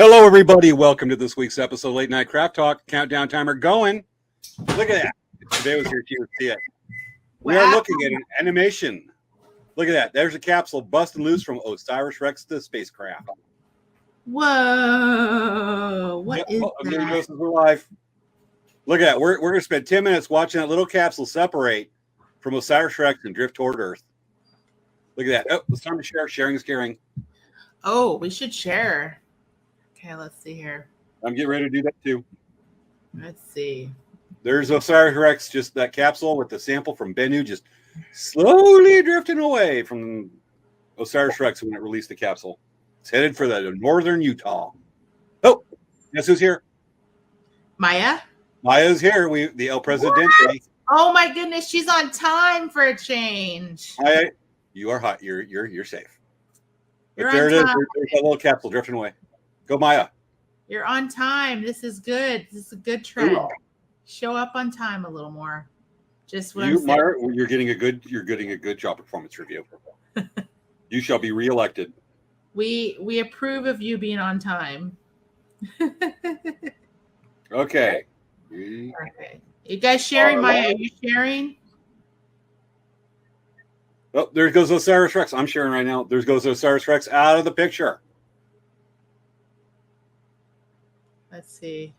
Hello, everybody. Welcome to this week's episode of Late Night Craft Talk. Countdown timer going. Look at that. Today was here to see it. We are looking at an animation. Look at that. There's a capsule busting loose from OSIRIS-REx, the spacecraft. Whoa. What is that? We're live. Look at that. We're going to spend 10 minutes watching that little capsule separate from OSIRIS-REx and drift toward Earth. Look at that. Oh, it's time to share. Sharing is caring. Oh, we should share. Okay, let's see here. I'm getting ready to do that too. Let's see. There's OSIRIS-REx, just that capsule with the sample from Bennu just slowly drifting away from OSIRIS-REx when it released the capsule. It's headed for the northern Utah. Oh, guess who's here? Maya? Maya's here. The El Presidente. What? Oh my goodness, she's on time for a change. Maya, you are hot. You're safe. You're but there on it is. time. There's that little capsule drifting away. Go, Maya. You're on time. This is good. This is a good trend. Show up on time a little more. Just what I'm Maya, you're getting a good job performance review. You shall be reelected. We approve of you being on time. Okay. Okay. You guys sharing, Maya? Are you sharing? Oh, there goes OSIRIS-REx. I'm sharing right now. There goes OSIRIS-REx out of the picture. Let's see.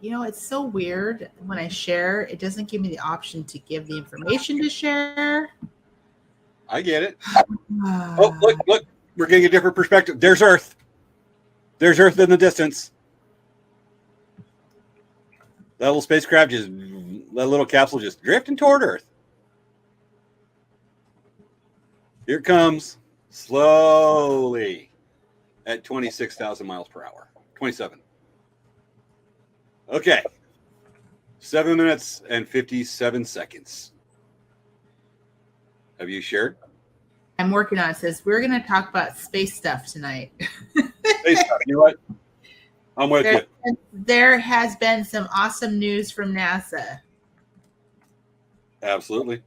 You know, it's so weird when I share, it doesn't give me the option to give the information to share. I get it. Oh, look. We're getting a different perspective. There's Earth. There's Earth in the distance. That little spacecraft that little capsule just drifting toward Earth. Here it comes slowly at 26,000 miles per hour. 27. Okay. 7 minutes and 57 seconds. Have you shared? I'm working on it. It says we're going to talk about space stuff tonight. Space stuff. You know what? I'm with you. There has been some awesome news from NASA. Absolutely.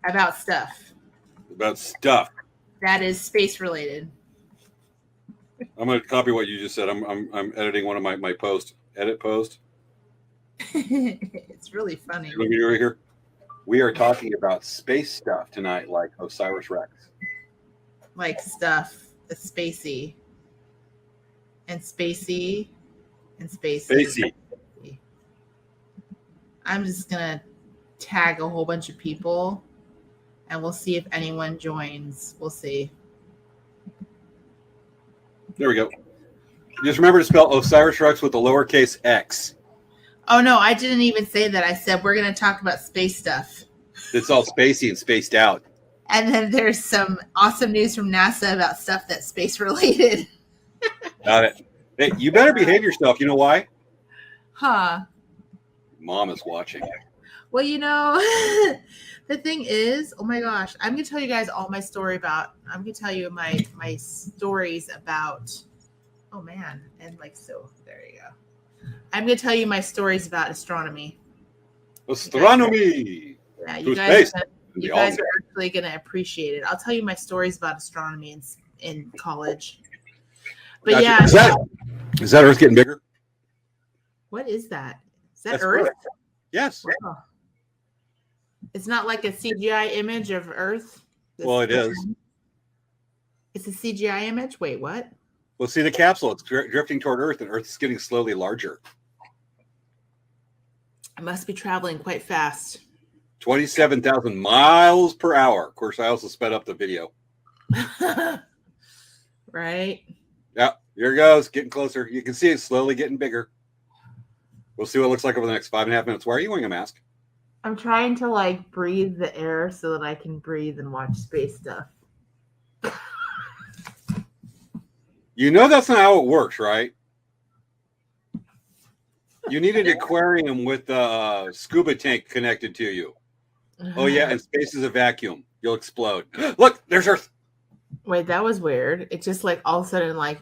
About stuff. About stuff. That is space related. I'm going to copy what you just said. I'm editing one of my posts. Edit post. It's really funny. Let me right here. We are talking about space stuff tonight, like OSIRIS-REx. Like stuff that's spacey. And spacey. And spacey. I'm just going to tag a whole bunch of people. And we'll see if anyone joins. We'll see. There we go. Just remember to spell OSIRIS-REx with a lowercase x. Oh, no, I didn't even say that. I said we're going to talk about space stuff. It's all spacey and spaced out. And then there's some awesome news from NASA about stuff that's space related. Got it. Hey, you better behave yourself. You know why? Huh. Mom is watching. Well, you know, the thing is, oh my gosh, I'm going to tell you guys all my story about, I'm going to tell you my stories about, oh man, and like, so there you go. I'm going to tell you my stories about astronomy. Astronomy. Yeah, you guys are actually going to appreciate it. I'll tell you my stories about astronomy in college. But yeah. Is that Earth getting bigger? What is that? Is that That's Earth? Yes. Oh. It's not like a CGI image of Earth? Well, it is. It's a CGI image? Wait, what? Well, see the capsule. It's drifting toward Earth, and Earth is getting slowly larger. It must be traveling quite fast. 27,000 miles per hour. Of course, I also sped up the video. Right? Yeah, here it goes. Getting closer. You can see it's slowly getting bigger. We'll see what it looks like over the next 5.5 minutes. Why are you wearing a mask? I'm trying to like breathe the air so that I can breathe and watch space stuff. You know that's not how it works, right? You need an aquarium with a scuba tank connected to you. Oh, yeah, and space is a vacuum. You'll explode. Look, there's Earth. Wait, that was weird. It just like all of a sudden like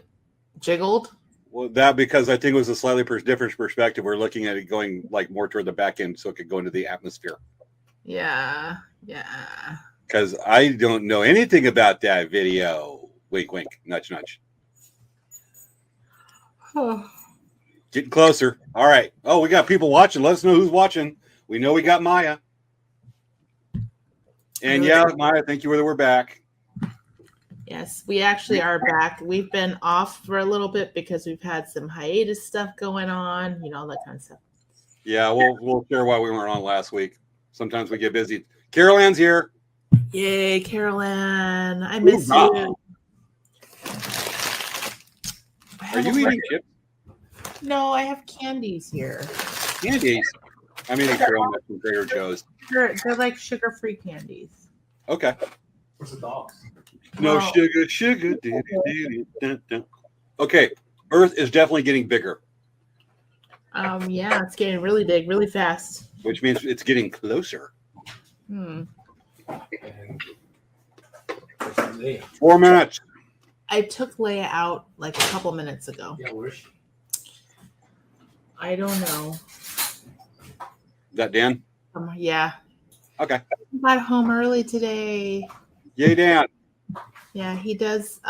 jiggled. Well, that because I think it was a slightly different perspective. We're looking at it going like more toward the back end so it could go into the atmosphere. Yeah. Because I don't know anything about that video. Wink, wink, nudge, nudge. Getting closer. All right. Oh, we got people watching. Let us know who's watching. We know we got Maya. And yeah, Maya, thank you. We're back. Yes, we actually are back. We've been off for a little bit because we've had some hiatus stuff going on, all that kind of stuff. Yeah, we'll share why we weren't on last week. Sometimes we get busy. Carol Ann's here. Yay, Carol Ann. I miss you. Are you eating chips? No, I have candies here. Candies? I mean, Carol Ann from Trader Joe's. They're like sugar-free candies. Okay. Where's the dogs? No sugar. Okay, Earth is definitely getting bigger. Yeah, it's getting really big, really fast. Which means it's getting closer. 4 minutes. I took Leia out like a couple minutes ago. Yeah, where is she? I don't know. Is that Dan? Yeah. Okay. I got home early today. Yay, Dan. Yeah, he does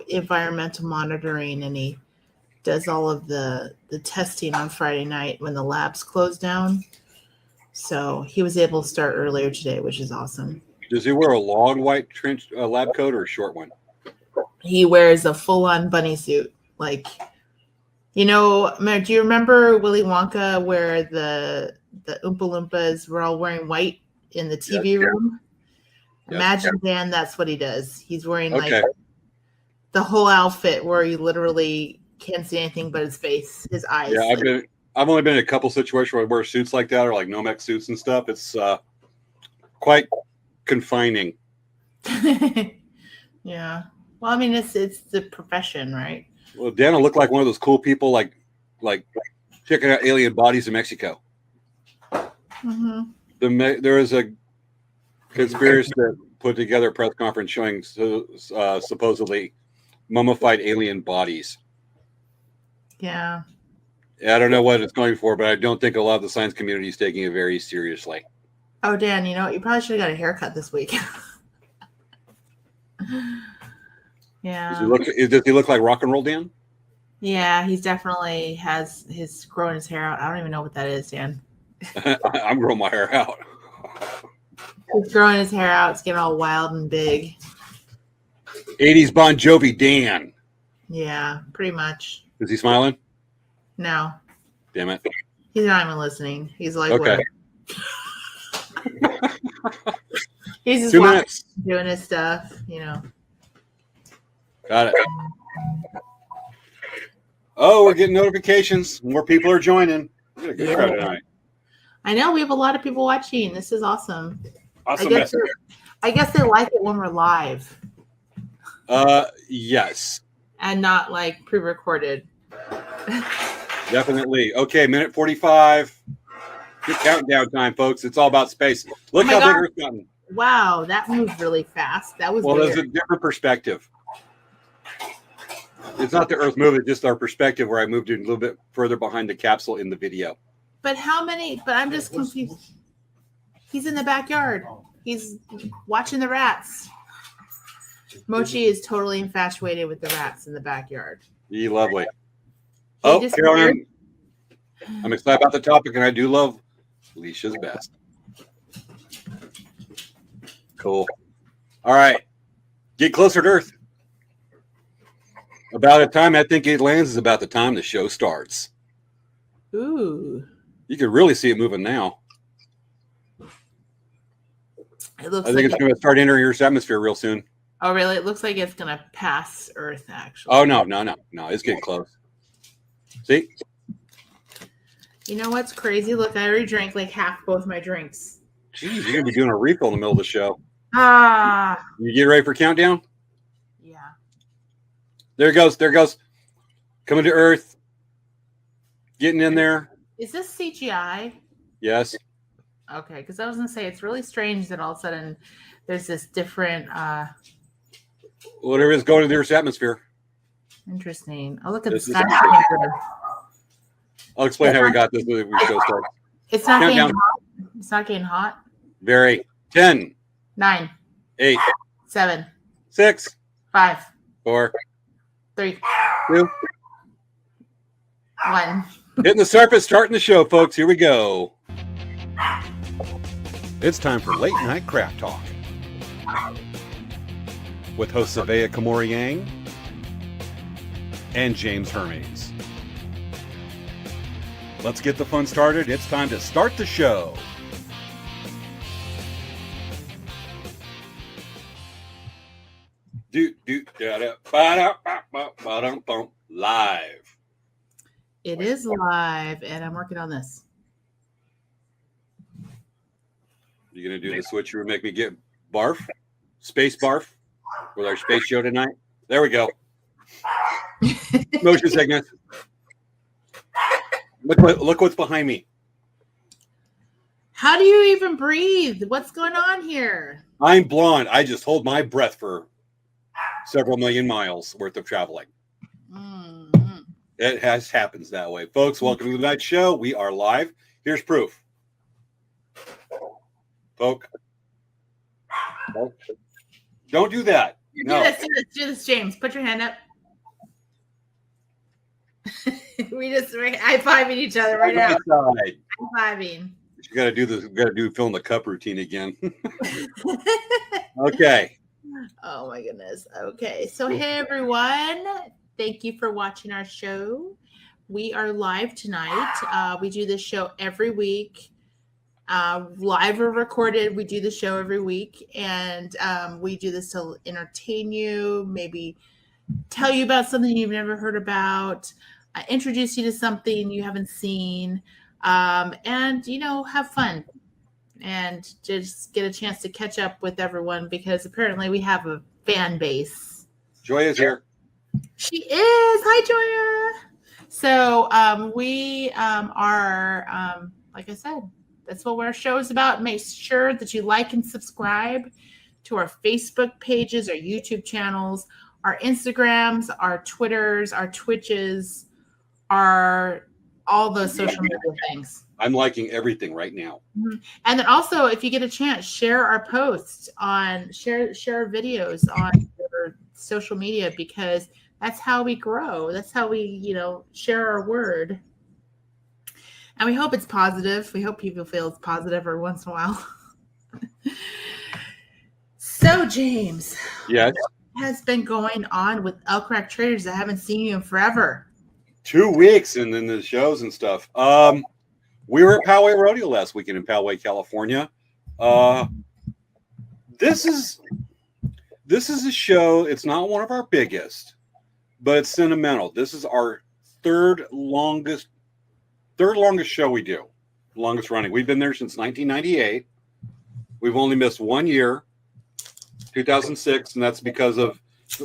environmental monitoring, and he does all of the testing on Friday night when the labs close down. So he was able to start earlier today, which is awesome. Does he wear a long white trench lab coat or a short one? He wears a full-on bunny suit. Like, do you remember Willy Wonka where the Oompa Loompas were all wearing white in the TV room? Yes. Imagine, Dan, that's what he does. He's wearing like the whole outfit where you literally can't see anything but his face, his eyes. Yeah, I've only been in a couple situations where I wear suits like that, or like Nomex suits and stuff. It's quite confining. Yeah. Well, I mean, it's the profession, right? Well, Dan will look like one of those cool people, like checking out alien bodies in Mexico. Mm-hmm. There is a conspiracy that put together a press conference showing supposedly mummified alien bodies. Yeah. I don't know what it's going for, but I don't think a lot of the science community is taking it very seriously. Oh, Dan, you probably should have got a haircut this week. Yeah. Does he look like rock and roll Dan? Yeah, he's definitely has growing his hair out. I don't even know what that is, Dan. I'm growing my hair out. He's growing his hair out. It's getting all wild and big. 80s Bon Jovi Dan. Yeah, pretty much. Is he smiling? No. Damn it. He's not even listening. He's like, okay. He's just 2 minutes. Doing his stuff, Got it. Oh, we're getting notifications. More people are joining. We got a good crowd tonight. I know we have a lot of people watching. This is awesome. Awesome. I guess they like it when we're live. Yes. And not like pre-recorded. Definitely. Okay, minute 45. Good countdown time, folks. It's all about space. Look how big Earth's gotten. Wow, that moved really fast. That was there's a different perspective. It's not the Earth moving, it's just our perspective where I moved it a little bit further behind the capsule in the video. But I'm just confused. He's in the backyard. He's watching the rats. Mochi is totally infatuated with the rats in the backyard. Lovely. Carol Ann, I'm excited about the topic, and I do love Alicia's best. Cool. All right. Get closer to Earth. About the time I think it lands is about the time the show starts. Ooh. You can really see it moving now. I think it's going to start entering Earth's atmosphere real soon. Oh, really? It looks like it's going to pass Earth, actually. Oh, no. It's getting close. See? You know what's crazy? Look, I already drank like half both my drinks. Jeez, you're going to be doing a refill in the middle of the show. You get ready for countdown? Yeah. There it goes. Coming to Earth. Getting in there. Is this CGI? Yes. Okay, because I was going to say, it's really strange that all of a sudden there's this different... Whatever is going to the Earth's atmosphere. Interesting. Oh, look at the sky. I'll explain how we got this when we show starts. It's not getting hot. It's not getting hot. Very. 10. 9. 8. 7. 6. 5. 4. 3, 2. 1. Hitting the surface, starting the show, folks. Here we go. It's time for Late Night Craft Talk with hosts Svea Yang and James Hermes. Let's get the fun started. It's time to start the show. Live. It is live, and I'm working on this. You gonna do the switch you would make me get barf? Space barf with our space show tonight? There we go. Motion sickness. Look what's behind me. How do you even breathe? What's going on here? I'm blonde. I just hold my breath for several million miles worth of traveling. Mm-hmm. It happens that way. Folks, welcome to the night show. We are live. Here's proof. Poke. Don't do that. No. Do this, James. Put your hand up. We're high-fiving each other right now. High-fiving. You got to do this. Got to do film the cup routine again. Okay. Oh my goodness. Okay. So hey everyone. Thank you for watching our show. We are live tonight. We do this show every week. Live or recorded. We do the show every week, and we do this to entertain you, maybe tell you about something you've never heard about, introduce you to something you haven't seen, and have fun and just get a chance to catch up with everyone, because apparently we have a fan base. Joya's here. She is. Hi, Joya. So we are, like I said, that's what our show is about. Make sure that you like and subscribe to our Facebook pages, our YouTube channels, our Instagrams, our Twitters, our Twitches, all the social media things. I'm liking everything right now. Mm-hmm. And then also, if you get a chance, share our posts share our videos on your social media, because that's how we grow. That's how we, share our word. And we hope it's positive. We hope people feel it's positive every once in a while. So, James. Yes. What has been going on with Elk Rack Traders? I haven't seen you in forever. 2 weeks, and then the shows and stuff. We were at Poway Rodeo last weekend in Poway, California. This is a show. It's not one of our biggest, but it's sentimental. This is our third longest show we do, longest running. We've been there since 1998. We've only missed 1 year, 2006, and that's because of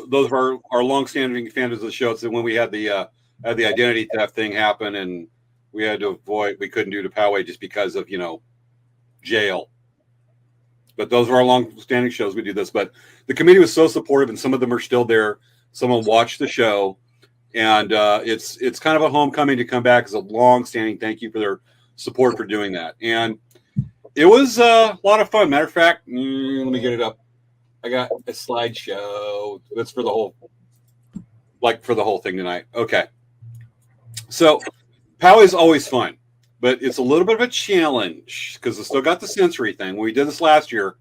those of our long-standing fans of the show. It's when we had the identity theft thing happen, and we had to avoid. We couldn't do the Poway just because of jail. But those are our long-standing shows. We do this, but the committee was so supportive, and some of them are still there. Someone watched the show. And it's kind of a homecoming to come back as a long-standing thank you for their support for doing that. And it was a lot of fun. Matter of fact, let me get it up. I got a slideshow that's for the whole thing tonight. Okay. So POW is always fun, but it's a little bit of a challenge because it's still got the sensory thing. When we did this last year,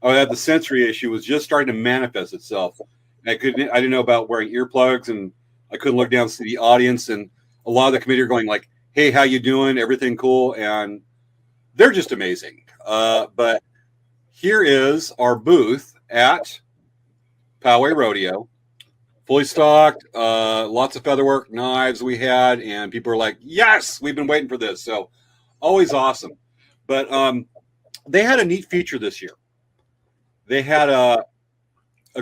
I had the sensory issue was just starting to manifest itself. I didn't know about wearing earplugs, and I couldn't look down to see the audience, and a lot of the committee are going like, "Hey, how you doing? Everything cool?" And they're just amazing. But here is our booth at Poway Rodeo, fully stocked, lots of featherwork, knives we had, and people are like, "Yes, we've been waiting for this." So always awesome. But they had a neat feature this year. They had a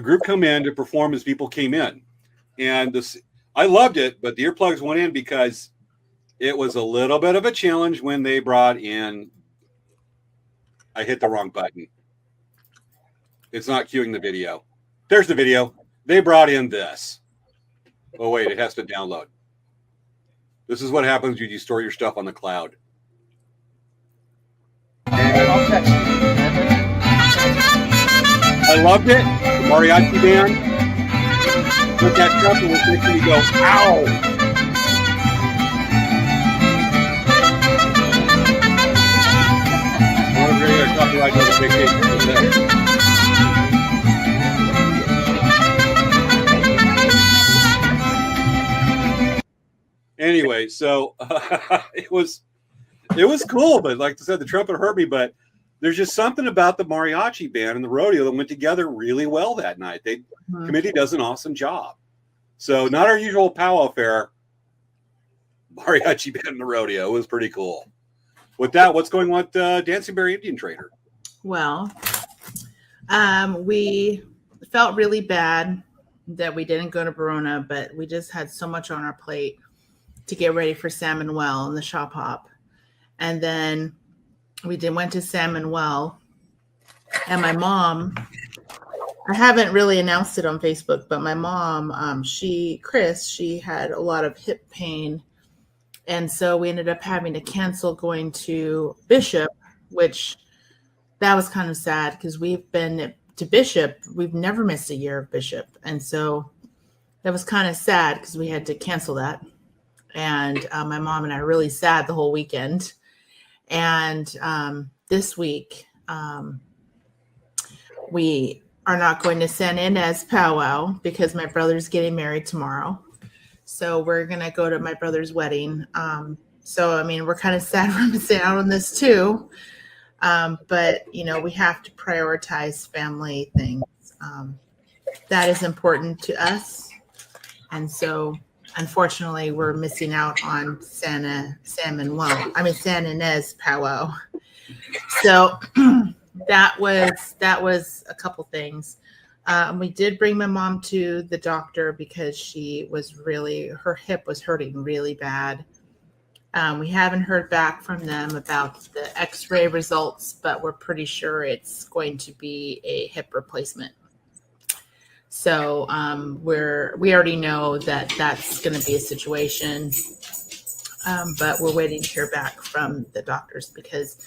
group come in to perform as people came in, and I loved it, but the earplugs went in because it was a little bit of a challenge when they brought in. I hit the wrong button. It's not queuing the video. There's the video. They brought in this. Oh, wait, it has to download. This is what happens when you store your stuff on the cloud. I loved it. The mariachi band. But that trumpet was making me go, ow! I'm going to get a copyright notification for that. Anyway, so it was cool, but like I said, the trumpet hurt me. But there's just something about the mariachi band and the rodeo that went together really well that night. Committee does an awesome job. So not our usual powwow fair. Mariachi band and the rodeo was pretty cool. With that, what's going on with Dancing Bear Indian Trader? Well, we felt really bad that we didn't go to Verona, but we just had so much on our plate to get ready for Salmon Well and the shop hop. And then we went to Salmon Well, and my mom, I haven't really announced it on Facebook, but my mom, she had a lot of hip pain. And so we ended up having to cancel going to Bishop, which that was kind of sad because we've been to Bishop. We've never missed a year of Bishop. And so that was kind of sad because we had to cancel that. And my mom and I were really sad the whole weekend. And this week, we are not going to San Ynez powwow because my brother's getting married tomorrow. So we're going to go to my brother's wedding. So, I mean, we're kind of sad we're missing out on this too. But, you know, we have to prioritize family things. That is important to us. And so, unfortunately, we're missing out on San Ynez powwow. So that was a couple things. We did bring my mom to the doctor because her hip was hurting really bad. We haven't heard back from them about the x-ray results, but we're pretty sure it's going to be a hip replacement. So we already know that that's going to be a situation, but we're waiting to hear back from the doctors because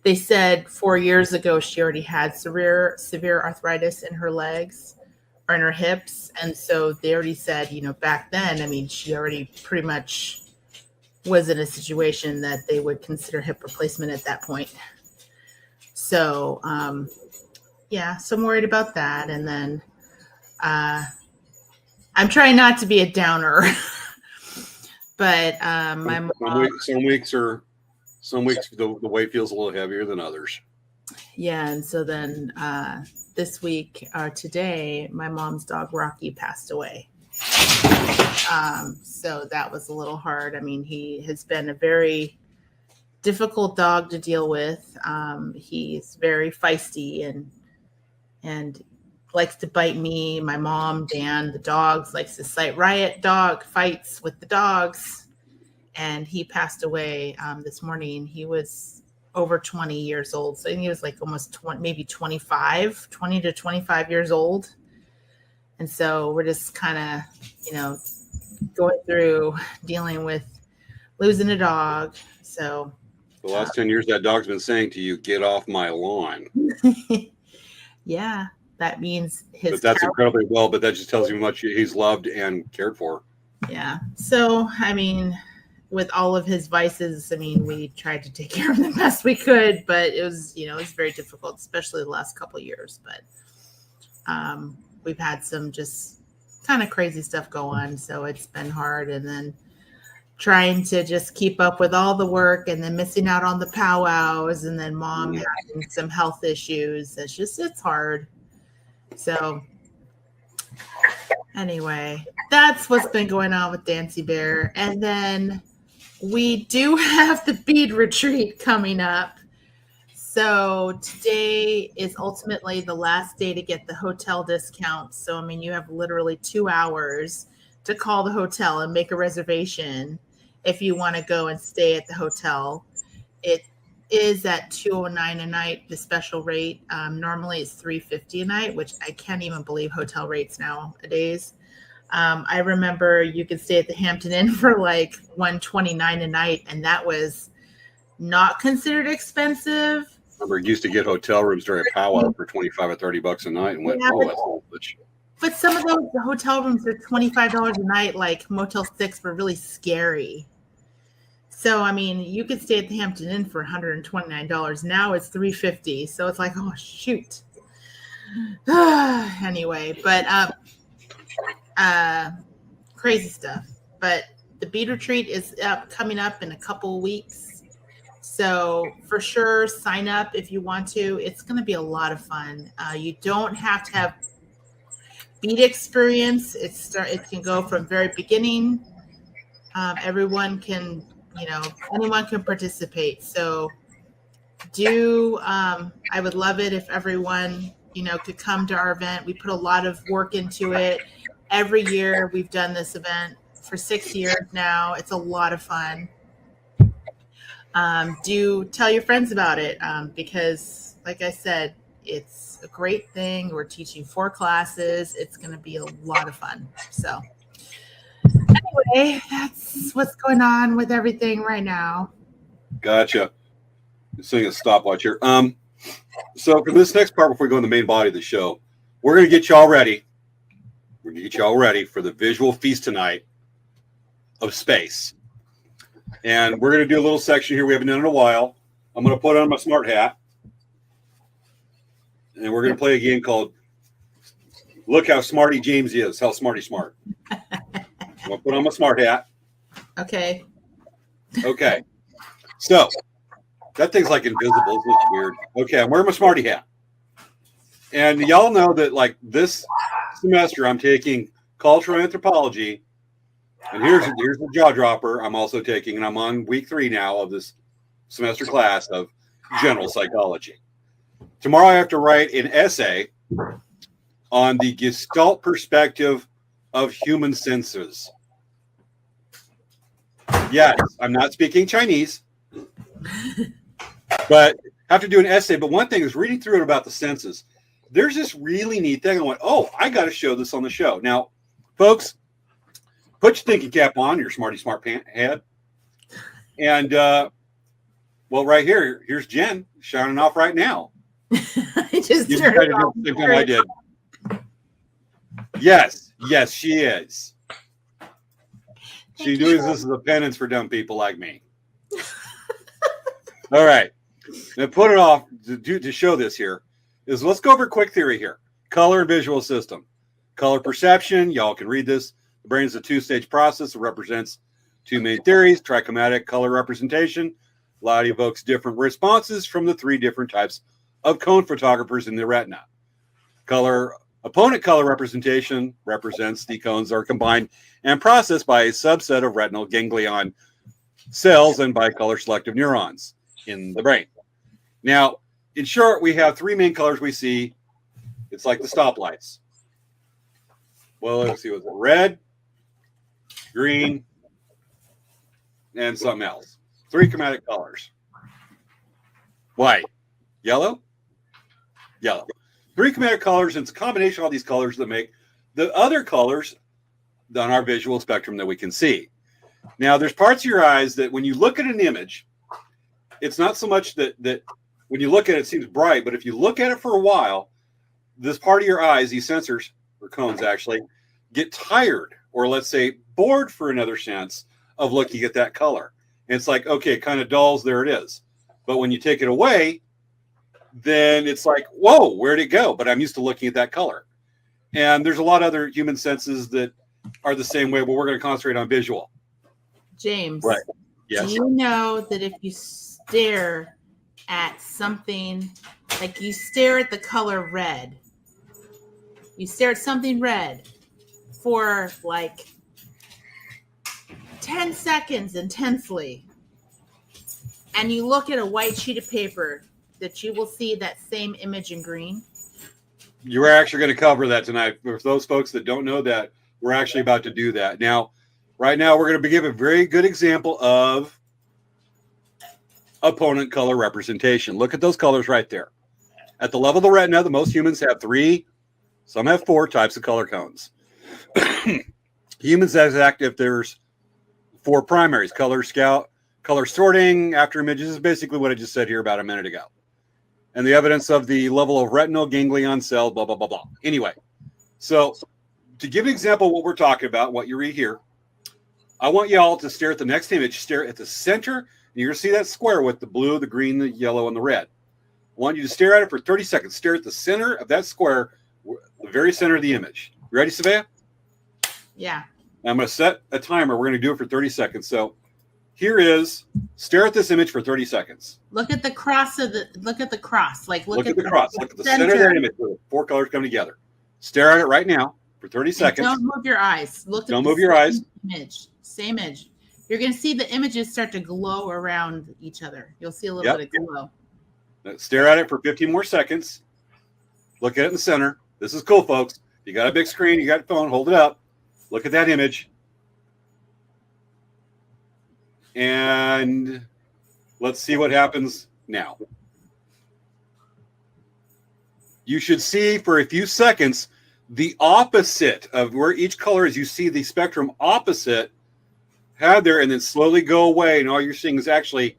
they said 4 years ago she already had severe arthritis in her legs or in her hips. And so they already said, you know, back then, I mean, she already pretty much was in a situation that they would consider hip replacement at that point. So, so I'm worried about that. And then I'm trying not to be a downer, but my mom, some weeks the weight feels a little heavier than others. Yeah, and so then this week, today, my mom's dog Rocky passed away. So that was a little hard. I mean, he has been a very difficult dog to deal with. He's very feisty and likes to bite me, my mom, Dan, the dogs, likes to cite riot dog fights with the dogs. And he passed away this morning. He was over 20 years old. So I think he was like almost 20, maybe 20 to 25 years old. And so we're just kind of, you know, going through dealing with losing a dog. So the last 10 years that dog's been saying to you, get off my lawn. Yeah, that means but that's incredibly well, but that just tells you how much he's loved and cared for. Yeah. So, I mean, with all of his vices, I mean, we tried to take care of them the best we could, but it was, you know, it's very difficult, especially the last couple of years. But we've had some just kind of crazy stuff go on. So it's been hard. And then trying to just keep up with all the work and then missing out on the powwows and then mom having some health issues. It's hard. So anyway, that's what's been going on with Dancy Bear. And then we do have the bead retreat coming up. So today is ultimately the last day to get the hotel discount. So, I mean, you have literally 2 hours to call the hotel and make a reservation if you want to go and stay at the hotel. It is at $209 a night, the special rate. Normally it's $350 a night, which I can't even believe hotel rates nowadays. I remember you could stay at the Hampton Inn for like $129 a night, and that was not considered expensive. I remember used to get hotel rooms during a powwow for $25 or $30 a night and went, oh, that's a little bitch. But some of those hotel rooms are $25 a night, like Motel 6 were really scary. So, I mean, you could stay at the Hampton Inn for $129. Now it's $350. So it's like, oh, shoot. Anyway, but crazy stuff. But the Bead Retreat is coming up in a couple of weeks. So for sure, sign up if you want to. It's going to be a lot of fun. You don't have to have bead experience. It can go from very beginning. Everyone can, anyone can participate. So I would love it if everyone, could come to our event. We put a lot of work into it. Every year we've done this event for 6 years now. It's a lot of fun. Do tell your friends about it because, like I said, it's a great thing. We're teaching 4 classes. It's going to be a lot of fun. So anyway, that's what's going on with everything right now. Gotcha. Seeing a stopwatch here. So for this next part, before we go in the main body of the show, we're going to get you all ready. We're going to get you all ready for the visual feast tonight of space. And we're going to do a little section here we haven't done in a while. I'm going to put on my smart hat. And we're going to play a game called Look How Smarty James Is. How smarty smart. I'm going to put on my smart hat. Okay. Okay. So that thing's like invisible. It's just weird. Okay, I'm wearing my smarty hat. And y'all know that like this semester I'm taking cultural anthropology. And here's the jaw dropper I'm also taking, and I'm on week 3 now of this semester class of general psychology. Tomorrow I have to write an essay on the Gestalt perspective of human senses. Yes, I'm not speaking Chinese, but I have to do an essay. But one thing is reading through it about the senses. There's this really neat thing. I went, oh, I got to show this on the show. Now, folks, put your thinking cap on, your smarty smart head. And, well, right here, here's Jen shining off right now. I just You turned tried to it do off. the same thing I did. Yes, she is. She does this as a penance for dumb people like me. All right. Now put it off to show this here is let's go over quick theory here. Color and visual system. Color perception. Y'all can read this. The brain is a 2-stage process that represents 2 main theories. Trichromatic color representation. Light evokes different responses from the 3 different types of cone photographers in the retina. Opponent color representation represents the cones are combined and processed by a subset of retinal ganglion cells and by color selective neurons in the brain. Now, in short, we have 3 main colors we see. It's like the stoplights. Well, let's see, was it red, green, and something else. 3 chromatic colors. White, yellow, yellow. 3 chromatic colors, and it's a combination of all these colors that make the other colors on our visual spectrum that we can see. Now, there's parts of your eyes that when you look at an image, it's not so much that when you look at it, it seems bright, but if you look at it for a while, this part of your eyes, these sensors, or cones actually, get tired, or let's say bored for another sense of looking at that color. And it's like, okay, it kind of dulls, there it is. But when you take it away, then it's like, whoa, where'd it go? But I'm used to looking at that color. And there's a lot of other human senses that are the same way, but we're going to concentrate on visual. James, Right. Yes. do you know that if you stare at something, like you stare at the color red, you stare at something red for like 10 seconds intensely, and you look at a white sheet of paper, that you will see that same image in green? You're actually going to cover that tonight. For those folks that don't know that, we're actually about to do that. Now, right now, we're going to give a very good example of opponent color representation. Look at those colors right there. At the level of the retina, most humans have 3, some have 4 types of color cones. Humans as active, there's 4 primaries. Color sorting after images is basically what I just said here about a minute ago. And the evidence of the level of retinal ganglion cell, blah, blah, blah, blah. Anyway, so to give an example of what we're talking about, what you read here, I want y'all to stare at the next image, stare at the center, and you're going to see that square with the blue, the green, the yellow, and the red. I want you to stare at it for 30 seconds. Stare at the center of that square, the very center of the image. You ready, Svea? Yeah. I'm going to set a timer. We're going to do it for 30 seconds. So here is, stare at this image for 30 seconds. Look at the cross look at the cross. Like look at the cross. Look at the center of that image where the four colors come together. Stare at it right now for 30 seconds. Don't move your eyes. Don't move your eyes. Image. Same image. You're going to see the images start to glow around each other. You'll see a little bit of glow. Stare at it for 15 more seconds. Look at it in the center. This is cool, folks. You got a big screen. You got a phone. Hold it up. Look at that image. And let's see what happens now. You should see for a few seconds the opposite of where each color is. You see the spectrum opposite had there and then slowly go away. And all you're seeing is actually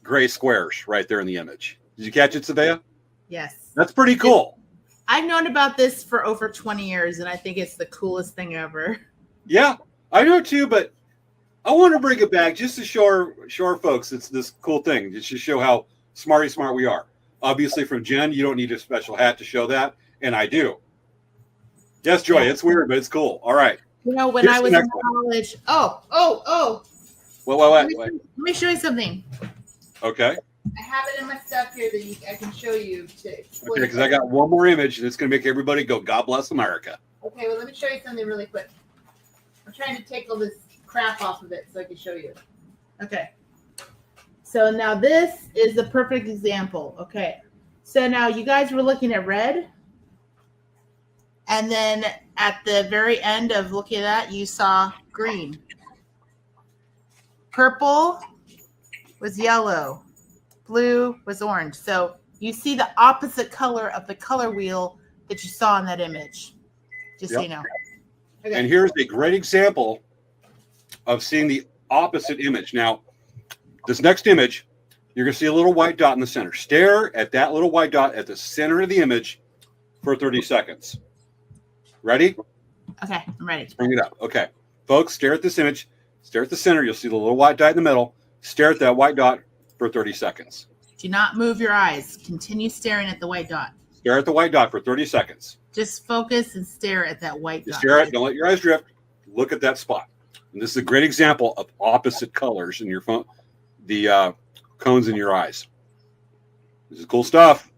gray squares right there in the image. Did you catch it, Svea? Yes. That's pretty cool. I've known about this for over 20 years, and I think it's the coolest thing ever. Yeah, I know too, but I want to bring it back just to show our folks it's this cool thing, just to show how smart we are. Obviously, from Jen, you don't need a special hat to show that, and I do. Yes, Joy, it's weird, but it's cool. All right. You know, when I was in college. Oh. Wait. Let me show you something. Okay. I have it in my stuff here that I can show you. Okay, because I got one more image, and it's going to make everybody go, God bless America. Okay, well, let me show you something really quick. I'm trying to take all this crap off of it so I can show you. Okay. So now this is the perfect example. Okay. So now you guys were looking at red. And then at the very end of looking at that, you saw green. Purple was yellow. Blue was orange. So you see the opposite color of the color wheel that you saw in that image. Just so you know. Okay. And here's a great example of seeing the opposite image. Now, this next image, you're going to see a little white dot in the center. Stare at that little white dot at the center of the image for 30 seconds. Ready? Okay, I'm ready. Let's bring it up. Okay. Folks, stare at this image. Stare at the center. You'll see the little white dot in the middle. Stare at that white dot for 30 seconds. Do not move your eyes. Continue staring at the white dot. Stare at the white dot for 30 seconds. Just focus and stare at that white dot. Stare at it. Don't let your eyes drift. Look at that spot. And this is a great example of opposite colors in your phone, the cones in your eyes. This is cool stuff.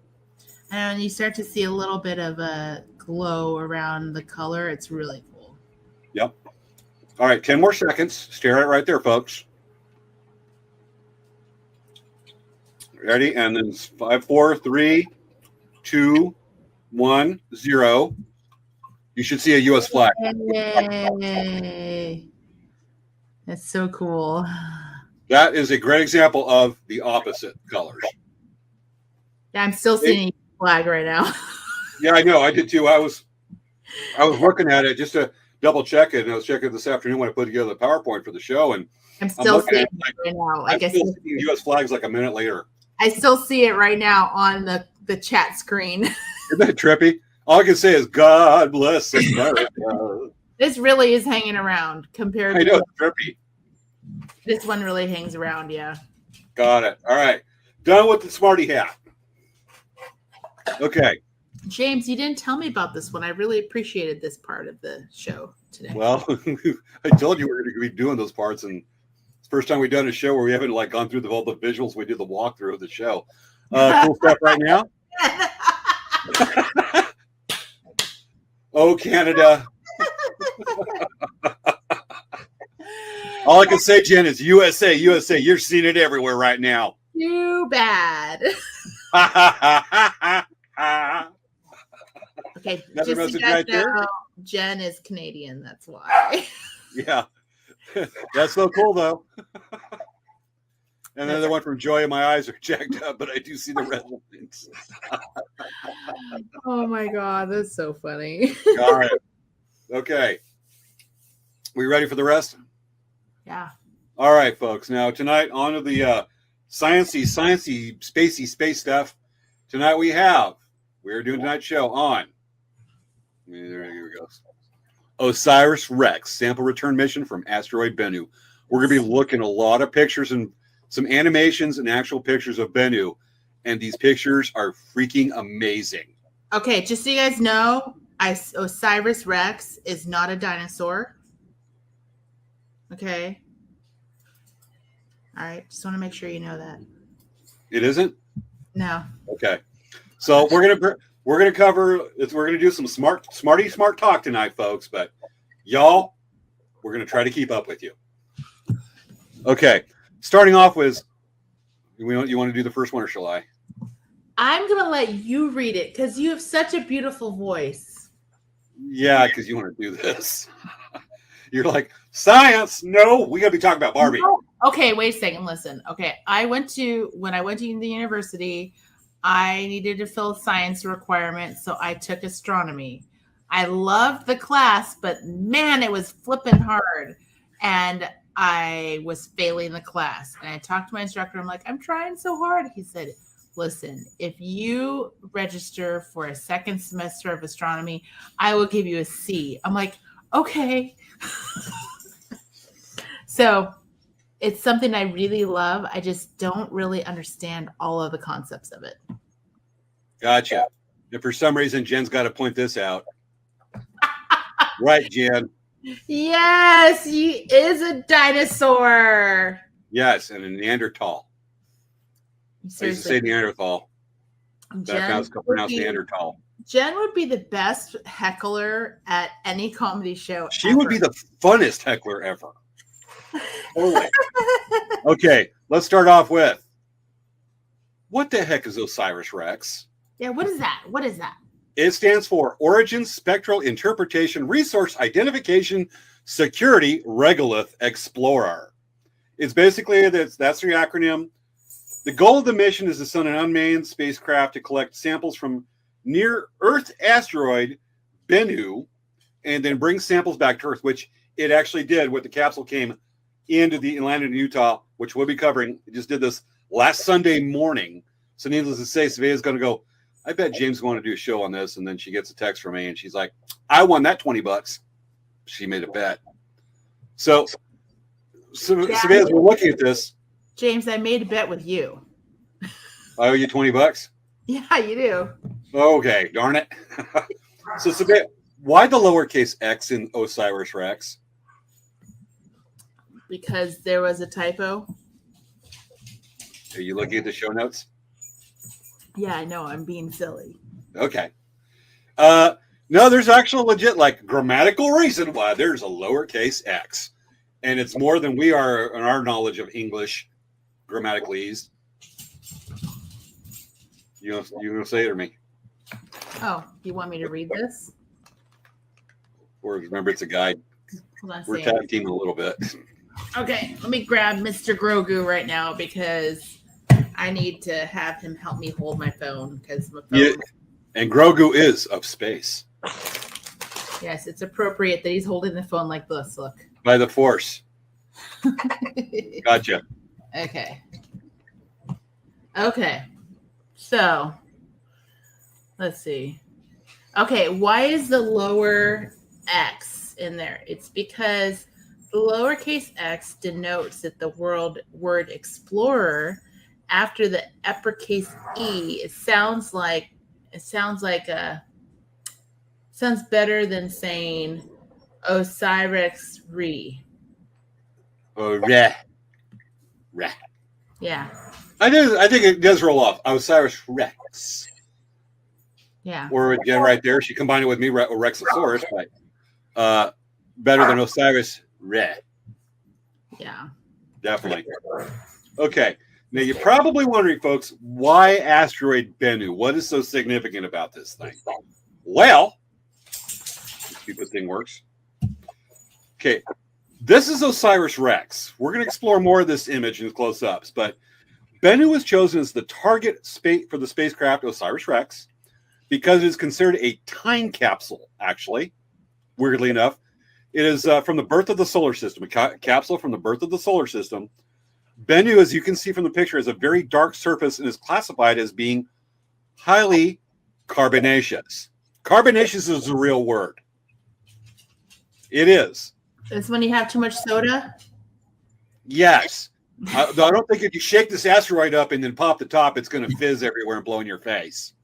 And you start to see a little bit of a glow around the color. It's really cool. Yep. All right, 10 more seconds. Stare at it right there, folks. Ready? And then 5, 4, 3, 2, 1, 0. You should see a U.S. flag. Yay. That's so cool. That is a great example of the opposite colors. Yeah, I'm still seeing a flag right now. Yeah, I know. I did too. I was looking at it just to double check it, and I was checking it this afternoon when I put together the PowerPoint for the show, and I'm still seeing it right now. I'm still seeing U.S. flags like a minute later. I still see it right now on the chat screen. Isn't that trippy? All I can say is God bless America. This really is hanging around compared I know, to it's trippy. This one really hangs around, yeah. Got it. All right. Done with the Smarty hat. Okay. James, you didn't tell me about this one. I really appreciated this part of the show today. Well, I told you we were going to be doing those parts, and it's the first time we've done a show where we haven't gone through all the visuals. We did the walkthrough of the show. Cool stuff right now. Oh, Canada. All I can say, Jen, is USA, USA. You're seeing it everywhere right now. Too bad. Okay, another just message so you right guys know, there. Jen is Canadian. That's why. Yeah. That's so cool, though. And then the one from Joy, my eyes are jacked up, but I do see the red lines. Oh, my God. That's so funny. All right. Okay. We ready for the rest? Yeah. All right, folks. Now, tonight, on to the sciencey, spacey space stuff. Tonight we're doing tonight's show on. Here we go. OSIRIS-REx sample return mission from asteroid Bennu. We're going to be looking at a lot of pictures and some animations and actual pictures of Bennu, and these pictures are freaking amazing. Okay, just so you guys know, OSIRIS-REx is not a dinosaur. Okay. All right, just want to make sure you know that. It isn't? No. Okay. So we're gonna do some smart talk tonight, folks. But y'all, we're gonna try to keep up with you. Okay. Starting off with, you want to do the first one, or shall I? I'm gonna let you read it because you have such a beautiful voice. Yeah, because you want to do this. You're like, science? No, we gotta be talking about Barbie. No. Okay, wait a second. Listen. Okay, when I went to the university, I needed to fill science requirements, so I took astronomy. I loved the class, but man, it was flipping hard, and I was failing the class. And I talked to my instructor. I'm like, I'm trying so hard. He said, listen, if you register for a second semester of astronomy, I will give you a C. I'm like, okay. So it's something I really love. I just don't really understand all of the concepts of it. Gotcha. And for some reason, Jen's got to point this out. Right, Jen. Yes, he is a dinosaur. Yes, and a Neanderthal. I used to say Neanderthal. That's pronounced Neanderthal. Jen would be the best heckler at any comedy show. She would be the funnest heckler ever. Totally. Okay, let's start off with, what the heck is OSIRIS-REx? Yeah, what is that? What is that? It stands for Origin, Spectral Interpretation, Resource Identification, Security, Regolith Explorer. It's basically, that's the acronym. The goal of the mission is to send an unmanned spacecraft to collect samples from near-Earth asteroid Bennu, and then bring samples back to Earth, which it actually did. With the capsule came into the landed in Utah, which we'll be covering. It just did this last Sunday morning. So needless to say, Svea is going to go, I bet James is going to do a show on this. And then she gets a text from me and she's like, I won that $20. She made a bet. So Svea, as we're looking at this. James, I made a bet with you. I owe you $20? Yeah, you do. Okay, darn it. So Svea, why the lowercase x in OSIRIS-REx? Because there was a typo. Are you looking at the show notes? Yeah, I know. I'm being silly. Okay. No, there's actual legit, grammatical reason why there's a lowercase x. And it's more than we are in our knowledge of English grammatically. You gonna say it or me? Oh, you want me to read this? Or remember, it's a guide. Hold on, we're tag teaming a little bit. Okay, let me grab Mr. Grogu right now because I need to have him help me hold my phone because my phone. Yeah, and Grogu is of space. Yes, it's appropriate that he's holding the phone like this. Look. By the Force. Gotcha. Okay. Okay. So, let's see. Okay, why is the lower x in there? It's because the lowercase x denotes that the word explorer after the uppercase e, it sounds better than saying OSIRIS-REx. Oh, yeah. Yeah. I think it does roll off. OSIRIS-REx. Yeah. Or again, right there, she combined it with me, Rexosaurus, but better than OSIRIS-REx. Yeah. Definitely. Okay. Now you're probably wondering, folks, why asteroid Bennu? What is so significant about this thing? Well, this stupid thing works. Okay. This is OSIRIS-REx. We're going to explore more of this image in close-ups, but Bennu was chosen as the target for the spacecraft OSIRIS-REx because it is considered a time capsule, actually, weirdly enough. It is from the birth of the solar system, a capsule from the birth of the solar system. Bennu, as you can see from the picture, has a very dark surface and is classified as being highly carbonaceous. Carbonaceous is a real word. It is. It's when you have too much soda? Yes. Though I don't think if you shake this asteroid up and then pop the top, it's going to fizz everywhere and blow in your face.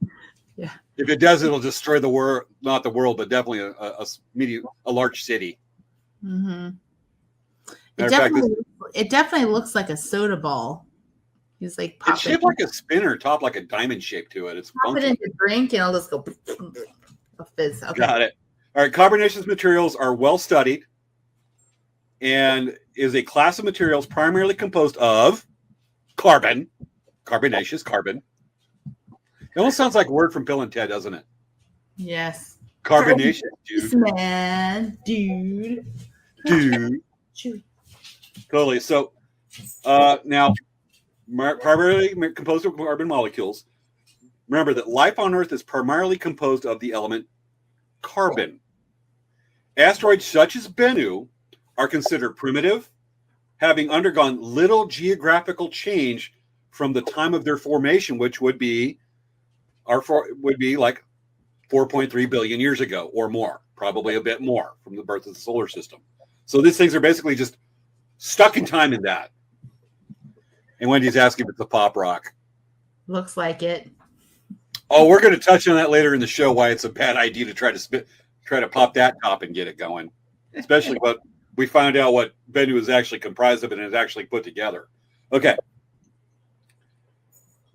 Yeah. If it does, it'll destroy the world, not the world, but definitely a large city. Mm-hmm. It definitely looks like a soda ball. He's like popping. It's shaped like a spinner, top like a diamond shape to it. It's pop it into drink and I'll just go a fizz. Okay. Got it. All right. Carbonaceous materials are well studied and is a class of materials primarily composed of carbon, carbonaceous carbon. It almost sounds like a word from Bill and Ted, doesn't it? Yes. Carbonaceous, dude. Man, dude. Totally. So now, primarily composed of carbon molecules. Remember that life on Earth is primarily composed of the element carbon. Asteroids such as Bennu are considered primitive, having undergone little geographical change from the time of their formation, which would be like 4.3 billion years ago or more, probably a bit more from the birth of the solar system. So these things are basically just stuck in time in that. And Wendy's asking if it's a pop rock. Looks like it. Oh, we're going to touch on that later in the show, why it's a bad idea to try to pop that top and get it going. Especially what we find out what Bennu is actually comprised of and is actually put together. Okay.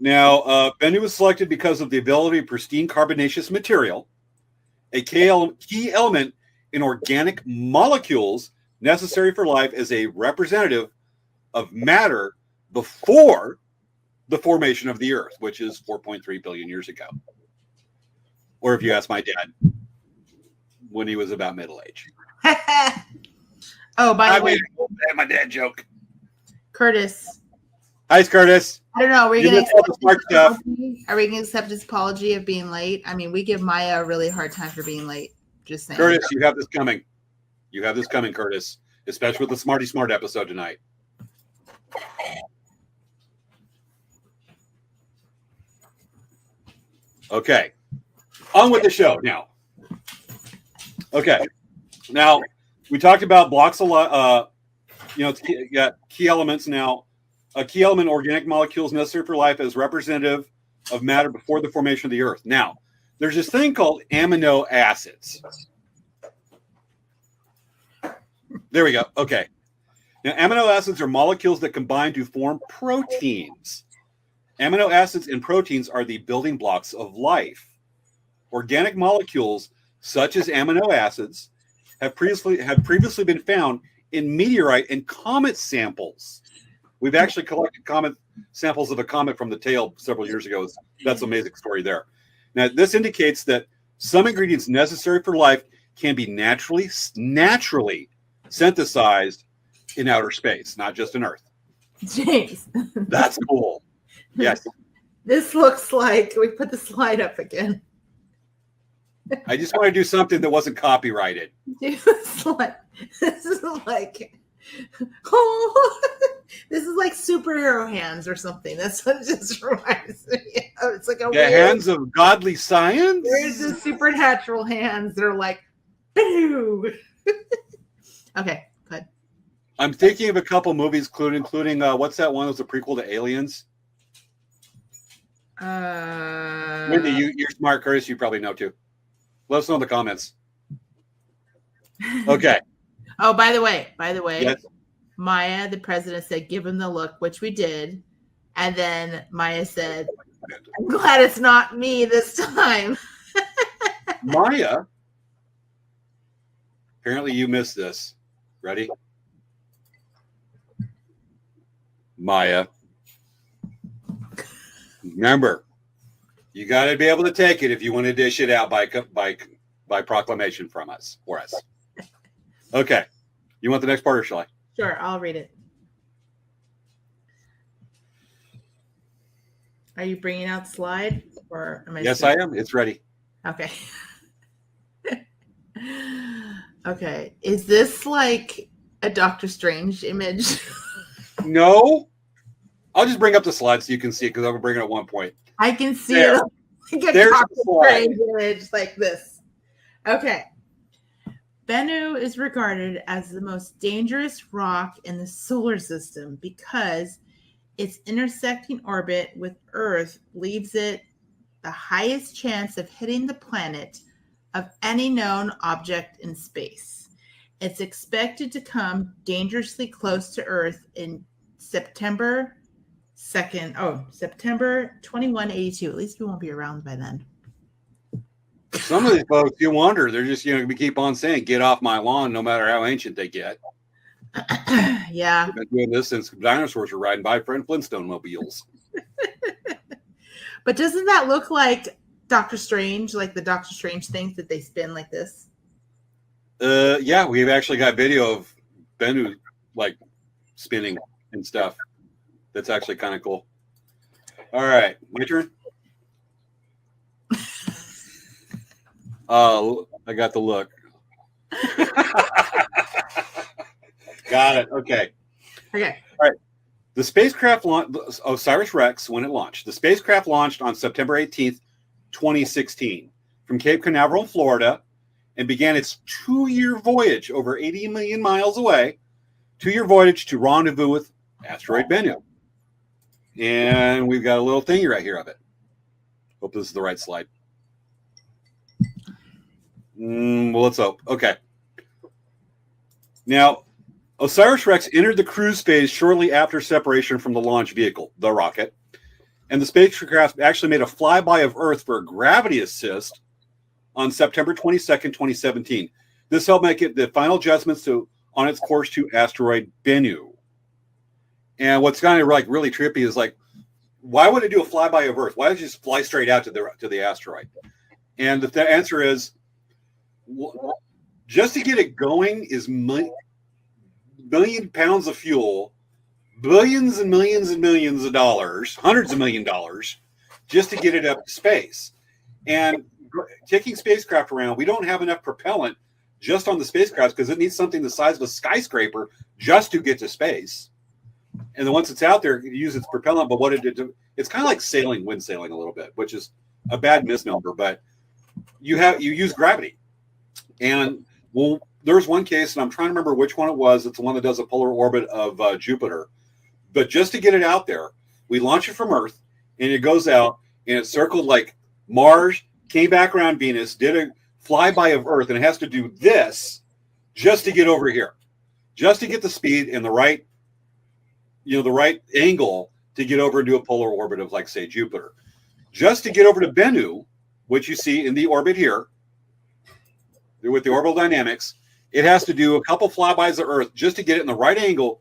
Now, Bennu was selected because of the ability of pristine carbonaceous material, a key element in organic molecules necessary for life as a representative of matter before the formation of the Earth, which is 4.3 billion years ago. Or if you ask my dad, when he was about middle age. Oh, by the way, my dad joke. Curtis. Hi, Curtis. I don't know. Are we going to accept his apology of being late? I mean, we give Maya a really hard time for being late. Just saying. Curtis, you have this coming. You have this coming, Curtis. Especially with the Smarty Smart episode tonight. Okay. On with the show now. Okay. Now, we talked about blocks a lot. Key elements now. A key element, organic molecules necessary for life as representative of matter before the formation of the Earth. Now, there's this thing called amino acids. There we go. Okay. Now, amino acids are molecules that combine to form proteins. Amino acids and proteins are the building blocks of life. Organic molecules, such as amino acids, have previously been found in meteorite and comet samples. We've actually collected comet samples of a comet from the tail several years ago. That's an amazing story there. Now, this indicates that some ingredients necessary for life can be naturally synthesized in outer space, not just in Earth. James. That's cool. Yes. This looks like, we put the slide up again. I just want to do something that wasn't copyrighted. This is like this is like superhero hands or something. That's what it just reminds me of. It's like a hands of godly science. There's the supernatural hands. They're like, boo. Okay, good. I'm thinking of a couple movies, including what's that one that was a prequel to Aliens? Wendy, you're smart, Curtis. You probably know too. Let us know in the comments. Okay. Oh, by the way, yes. Maya, the president, said, give him the look, which we did. And then Maya said, I'm glad it's not me this time. Maya, apparently you missed this. Ready? Maya. Remember, you got to be able to take it if you want to dish it out by proclamation from us, for us. Okay. You want the next part or shall I? Sure, I'll read it. Are you bringing out the slide? Or am I? Yes, I am. It's ready. Okay. Okay. Is this like a Doctor Strange image? No. I'll just bring up the slide so you can see it because I'll bring it at one point. I can see there. it. Like a There's Doctor the slide. Strange image like this. Okay. Bennu is regarded as the most dangerous rock in the solar system because its intersecting orbit with Earth leaves it the highest chance of hitting the planet of any known object in space. It's expected to come dangerously close to Earth in September 2182. At least we won't be around by then. Some of these folks, you wonder, they're just, we keep on saying, get off my lawn, no matter how ancient they get. Yeah. We've been doing this since dinosaurs were riding by Flintstone mobiles. But doesn't that look like Doctor Strange, like the Doctor Strange things that they spin like this? Yeah, we've actually got video of Bennu like spinning and stuff. That's actually kind of cool. All right, my turn. I got the look. Got it. Okay. Okay. All right. The spacecraft OSIRIS-REx, when it launched, the spacecraft launched on September 18th, 2016 from Cape Canaveral, Florida, and began its 2-year voyage over 80 million miles away, 2-year voyage to rendezvous with asteroid Bennu. And we've got a little thingy right here of it. Hope this is the right slide. Well, let's hope. Okay. Now, OSIRIS-REx entered the cruise phase shortly after separation from the launch vehicle, the rocket, and the spacecraft actually made a flyby of Earth for a gravity assist on September 22nd, 2017. This helped make it the final adjustments on its course to asteroid Bennu. And what's kind of like really trippy is like, why would it do a flyby of Earth? Why don't you just fly straight out to the asteroid? And the answer is, just to get it going is billion pounds of fuel, billions and millions and millions of dollars, hundreds of $1 million, just to get it up to space. And taking spacecraft around, we don't have enough propellant just on the spacecraft because it needs something the size of a skyscraper just to get to space. And then once it's out there, it uses its propellant. But what it did, it's kind of like sailing, wind sailing a little bit, which is a bad misnomer. But you use gravity. And there's one case, and I'm trying to remember which one it was. It's the one that does a polar orbit of Jupiter. But just to get it out there, we launch it from Earth, and it goes out, and it circled like Mars, came back around Venus, did a flyby of Earth, and it has to do this just to get over here, just to get the speed and the right angle to get over and do a polar orbit of, like, say, Jupiter. Just to get over to Bennu, which you see in the orbit here, with the orbital dynamics, it has to do a couple flybys of Earth just to get it in the right angle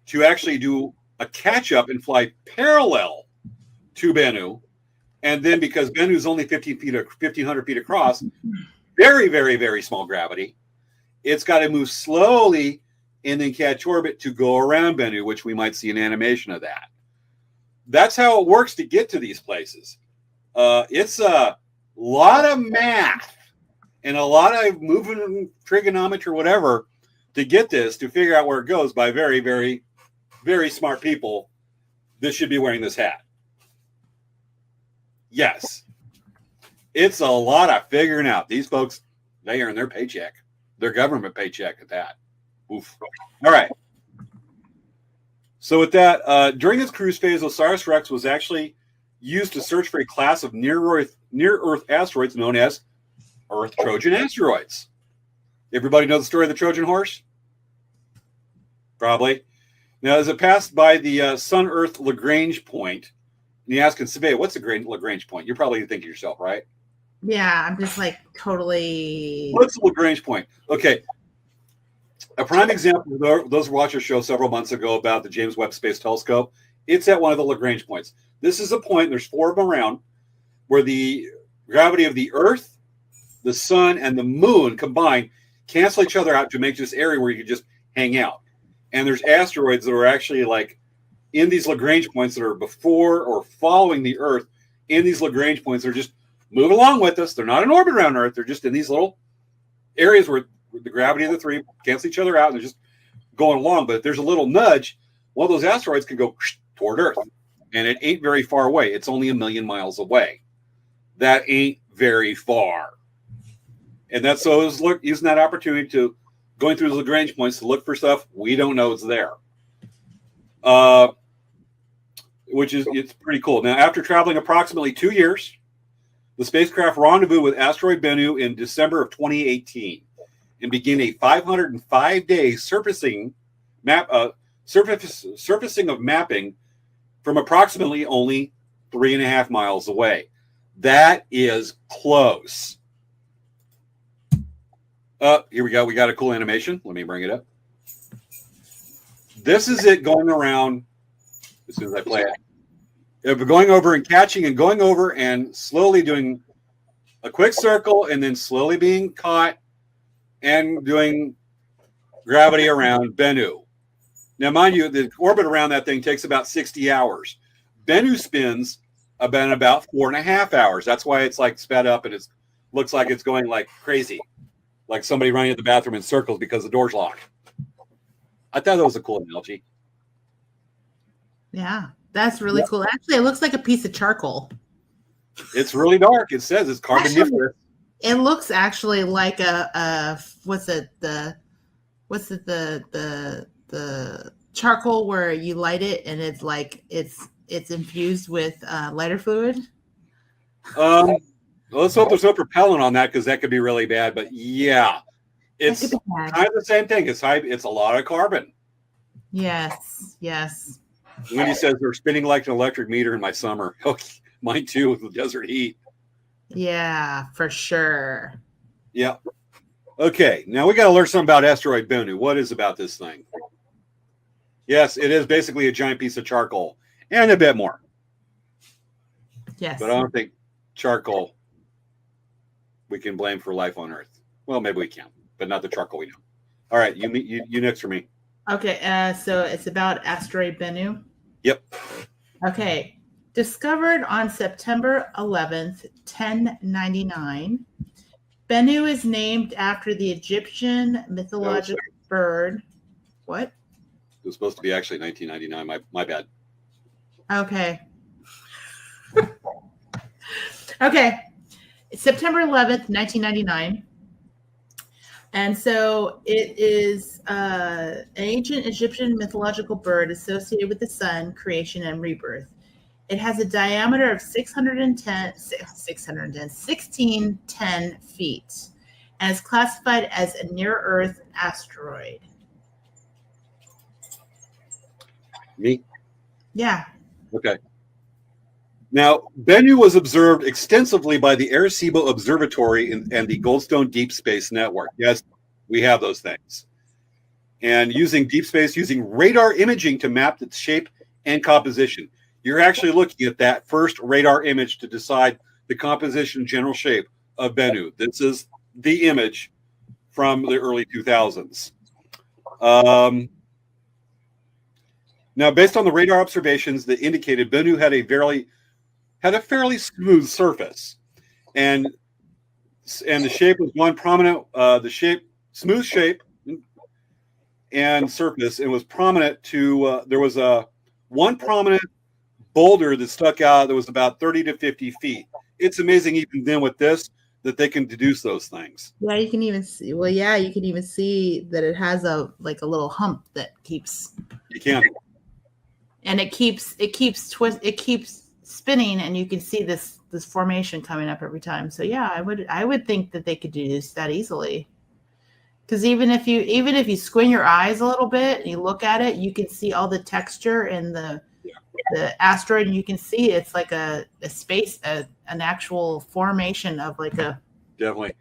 to actually do a catch-up and fly parallel to Bennu. And then because Bennu is only 1,500 feet across, very, very, very small gravity, it's got to move slowly and then catch orbit to go around Bennu, which we might see an animation of that. That's how it works to get to these places. It's a lot of math and a lot of moving trigonometry or whatever to get this, to figure out where it goes by very, very, very smart people that should be wearing this hat. Yes. It's a lot of figuring out. These folks, they earn their paycheck, their government paycheck at that. Oof. All right. So with that, during its cruise phase, OSIRIS-REx was actually used to search for a class of near-Earth asteroids known as Earth Trojan asteroids. Everybody know the story of the Trojan horse? Probably. Now, as it passed by the Sun-Earth Lagrange point, and you ask, Svea, what's the Lagrange point? You're probably thinking yourself, right? Yeah, I'm just like totally. What's the Lagrange point? Okay. A prime example, those who watched a show several months ago about the James Webb Space Telescope, it's at one of the Lagrange points. This is a point, there's 4 of them around, where the gravity of the Earth, the sun, and the moon combined cancel each other out to make this area where you can just hang out. And there's asteroids that are actually like in these Lagrange points that are before or following the Earth. In these Lagrange points, they're just moving along with us. They're not in orbit around Earth. They're just in these little areas where the gravity of the 3 cancel each other out, and they're just going along. But if there's a little nudge, one of those asteroids can go toward Earth. And it ain't very far away. It's only 1 million miles away. That ain't very far. And that's so it was using that opportunity to going through the Lagrange points to look for stuff we don't know is there. Which is it's pretty cool. Now, after traveling approximately 2 years, the spacecraft rendezvoused with asteroid Bennu in December of 2018 and began a 505-day surfacing of mapping from approximately only 3.5 miles away. That is close. Here we go. We got a cool animation. Let me bring it up. This is it going around as soon as I play it. We're going over and catching and going over and slowly doing a quick circle and then slowly being caught and doing gravity around Bennu. Now, mind you, the orbit around that thing takes about 60 hours. Bennu spins about 4.5 hours. That's why it's like sped up and it looks like it's going like crazy, like somebody running to the bathroom in circles because the door's locked. I thought that was a cool analogy. Yeah, that's really cool. Actually, it looks like a piece of charcoal. It's really dark. It says it's carboniferous. It looks actually like the charcoal where you light it and it's like it's infused with lighter fluid. Let's hope there's no propellant on that because that could be really bad. But yeah, it's kind of the same thing. It's a lot of carbon. Yes. Wendy says they're spinning like an electric meter in my summer. Oh, mine too with the desert heat. Yeah, for sure. Yeah. Okay, now we got to learn something about asteroid Bennu. What is about this thing? Yes, it is basically a giant piece of charcoal and a bit more. Yes. But I don't think charcoal we can blame for life on Earth. Well, maybe we can, but not the charcoal we know. All right, you next for me. Okay, so it's about asteroid Bennu. Yep. Okay. Discovered on September 11th, 1099. Bennu is named after the Egyptian mythological bird. What? It was supposed to be actually 1999. My bad. Okay. Okay. It's September 11th, 1999. And so it is an ancient Egyptian mythological bird associated with the sun, creation, and rebirth. It has a diameter of 1610 feet and is classified as a near-Earth asteroid. Me? Yeah. Okay. Now, Bennu was observed extensively by the Arecibo Observatory and the Goldstone Deep Space Network. Yes, we have those things. And using deep space, using radar imaging to map its shape and composition. You're actually looking at that first radar image to decide the composition and general shape of Bennu. This is the image from the early 2000s. Now, based on the radar observations that indicated Bennu had a fairly smooth surface, and the shape was one prominent. Smooth shape and surface, and was prominent to. There was one prominent boulder that stuck out that was about 30 to 50 feet. It's amazing, even then, with this, that they can deduce those things. Yeah, you can even see. Well, yeah, you can even see that it has a little hump that keeps. You can. And it keeps spinning, and you can see this formation coming up every time. So yeah, I would think that they could deduce that easily. Because even if you squint your eyes a little bit and you look at it, you can see all the texture in the asteroid, and you can see it's like an actual formation of like a. Definitely.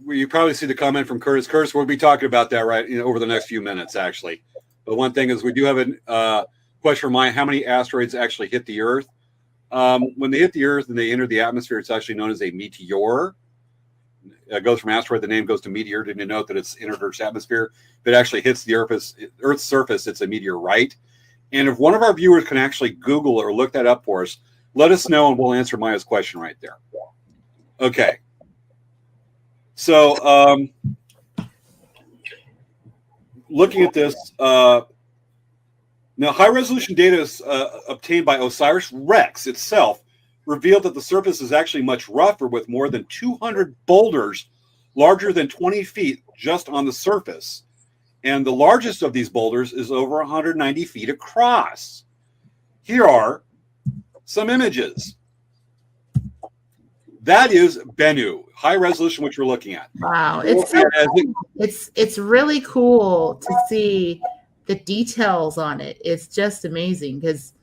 Well, you probably see the comment from Curtis. Curtis, we'll be talking about that over the next few minutes, actually. But one thing is, we do have a question of mine: how many asteroids actually hit the Earth? When they hit the Earth and they enter the atmosphere, it's actually known as a meteor. It goes from asteroid, the name goes to meteor. Didn't you note that it's entered Earth's atmosphere? If it actually hits the Earth's surface, it's a meteorite. And if one of our viewers can actually Google or look that up for us, let us know and we'll answer Maya's question right there. Okay. So looking at this, now high-resolution data is obtained by OSIRIS-REx itself revealed that the surface is actually much rougher with more than 200 boulders larger than 20 feet just on the surface. And the largest of these boulders is over 190 feet across. Here are some images. That is Bennu, high resolution, which we're looking at. Wow, it's so cool. It's really cool to see the details on it. It's just amazing because,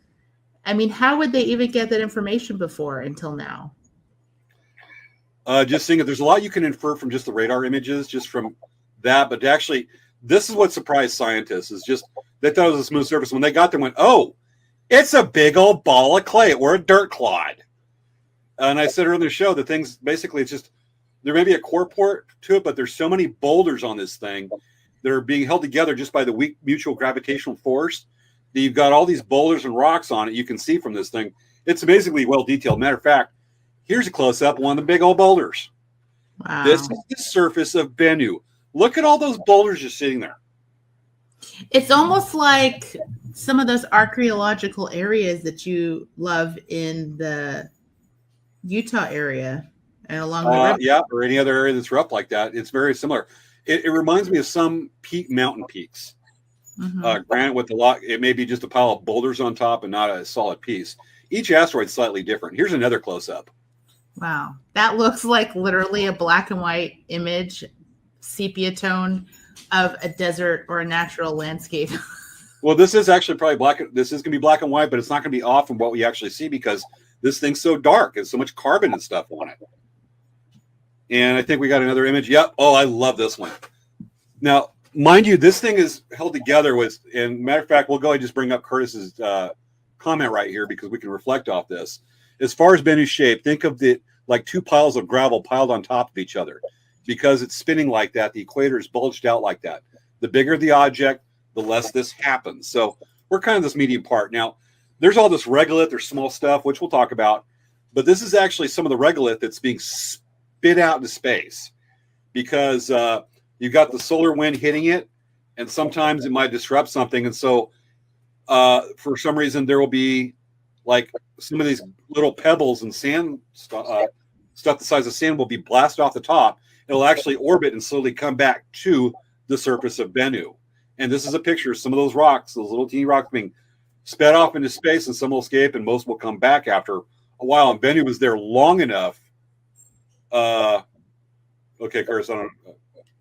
I mean, how would they even get that information before until now? Just seeing it, there's a lot you can infer from just the radar images, just from that. But actually, this is what surprised scientists is just they thought it was a smooth surface. When they got there, went, oh, it's a big old ball of clay or a dirt clod. And I said earlier in the show, the thing's basically, it's just, there may be a core port to it, but there's so many boulders on this thing that are being held together just by the weak mutual gravitational force that you've got all these boulders and rocks on it. You can see from this thing. It's amazingly well detailed. Matter of fact, here's a close up of one of the big old boulders. Wow. This is the surface of Bennu. Look at all those boulders just sitting there. It's almost like some of those archaeological areas that you love in the Utah area and along the river. Yeah, or any other area that's rough like that. It's very similar. It reminds me of some mountain peaks. Granted, with a lot, it may be just a pile of boulders on top and not a solid piece. Each asteroid is slightly different. Here's another close up. Wow, that looks like literally a black and white image, sepia tone of a desert or a natural landscape. Well, this is actually probably black. This is going to be black and white, but it's not going to be off from what we actually see because this thing's so dark. There's so much carbon and stuff on it. And I think we got another image. Yep. Oh, I love this one. Now, mind you, this thing is held together with, and matter of fact, we'll go ahead and just bring up Curtis's comment right here because we can reflect off this. As far as Bennu's shape, think of the like two piles of gravel piled on top of each other. Because it's spinning like that, the equator is bulged out like that. The bigger the object, the less this happens. So we're kind of this medium part. Now, there's all this regolith, there's small stuff, which we'll talk about. But this is actually some of the regolith that's being spit out into space. Because you've got the solar wind hitting it, and sometimes it might disrupt something. And so for some reason, there will be like some of these little pebbles and sand stuff the size of sand will be blasted off the top. It'll actually orbit and slowly come back to the surface of Bennu. And this is a picture of some of those rocks, those little teeny rocks being sped off into space, and some will escape and most will come back after a while. And Bennu was there long enough. Okay, Curtis, I don't know.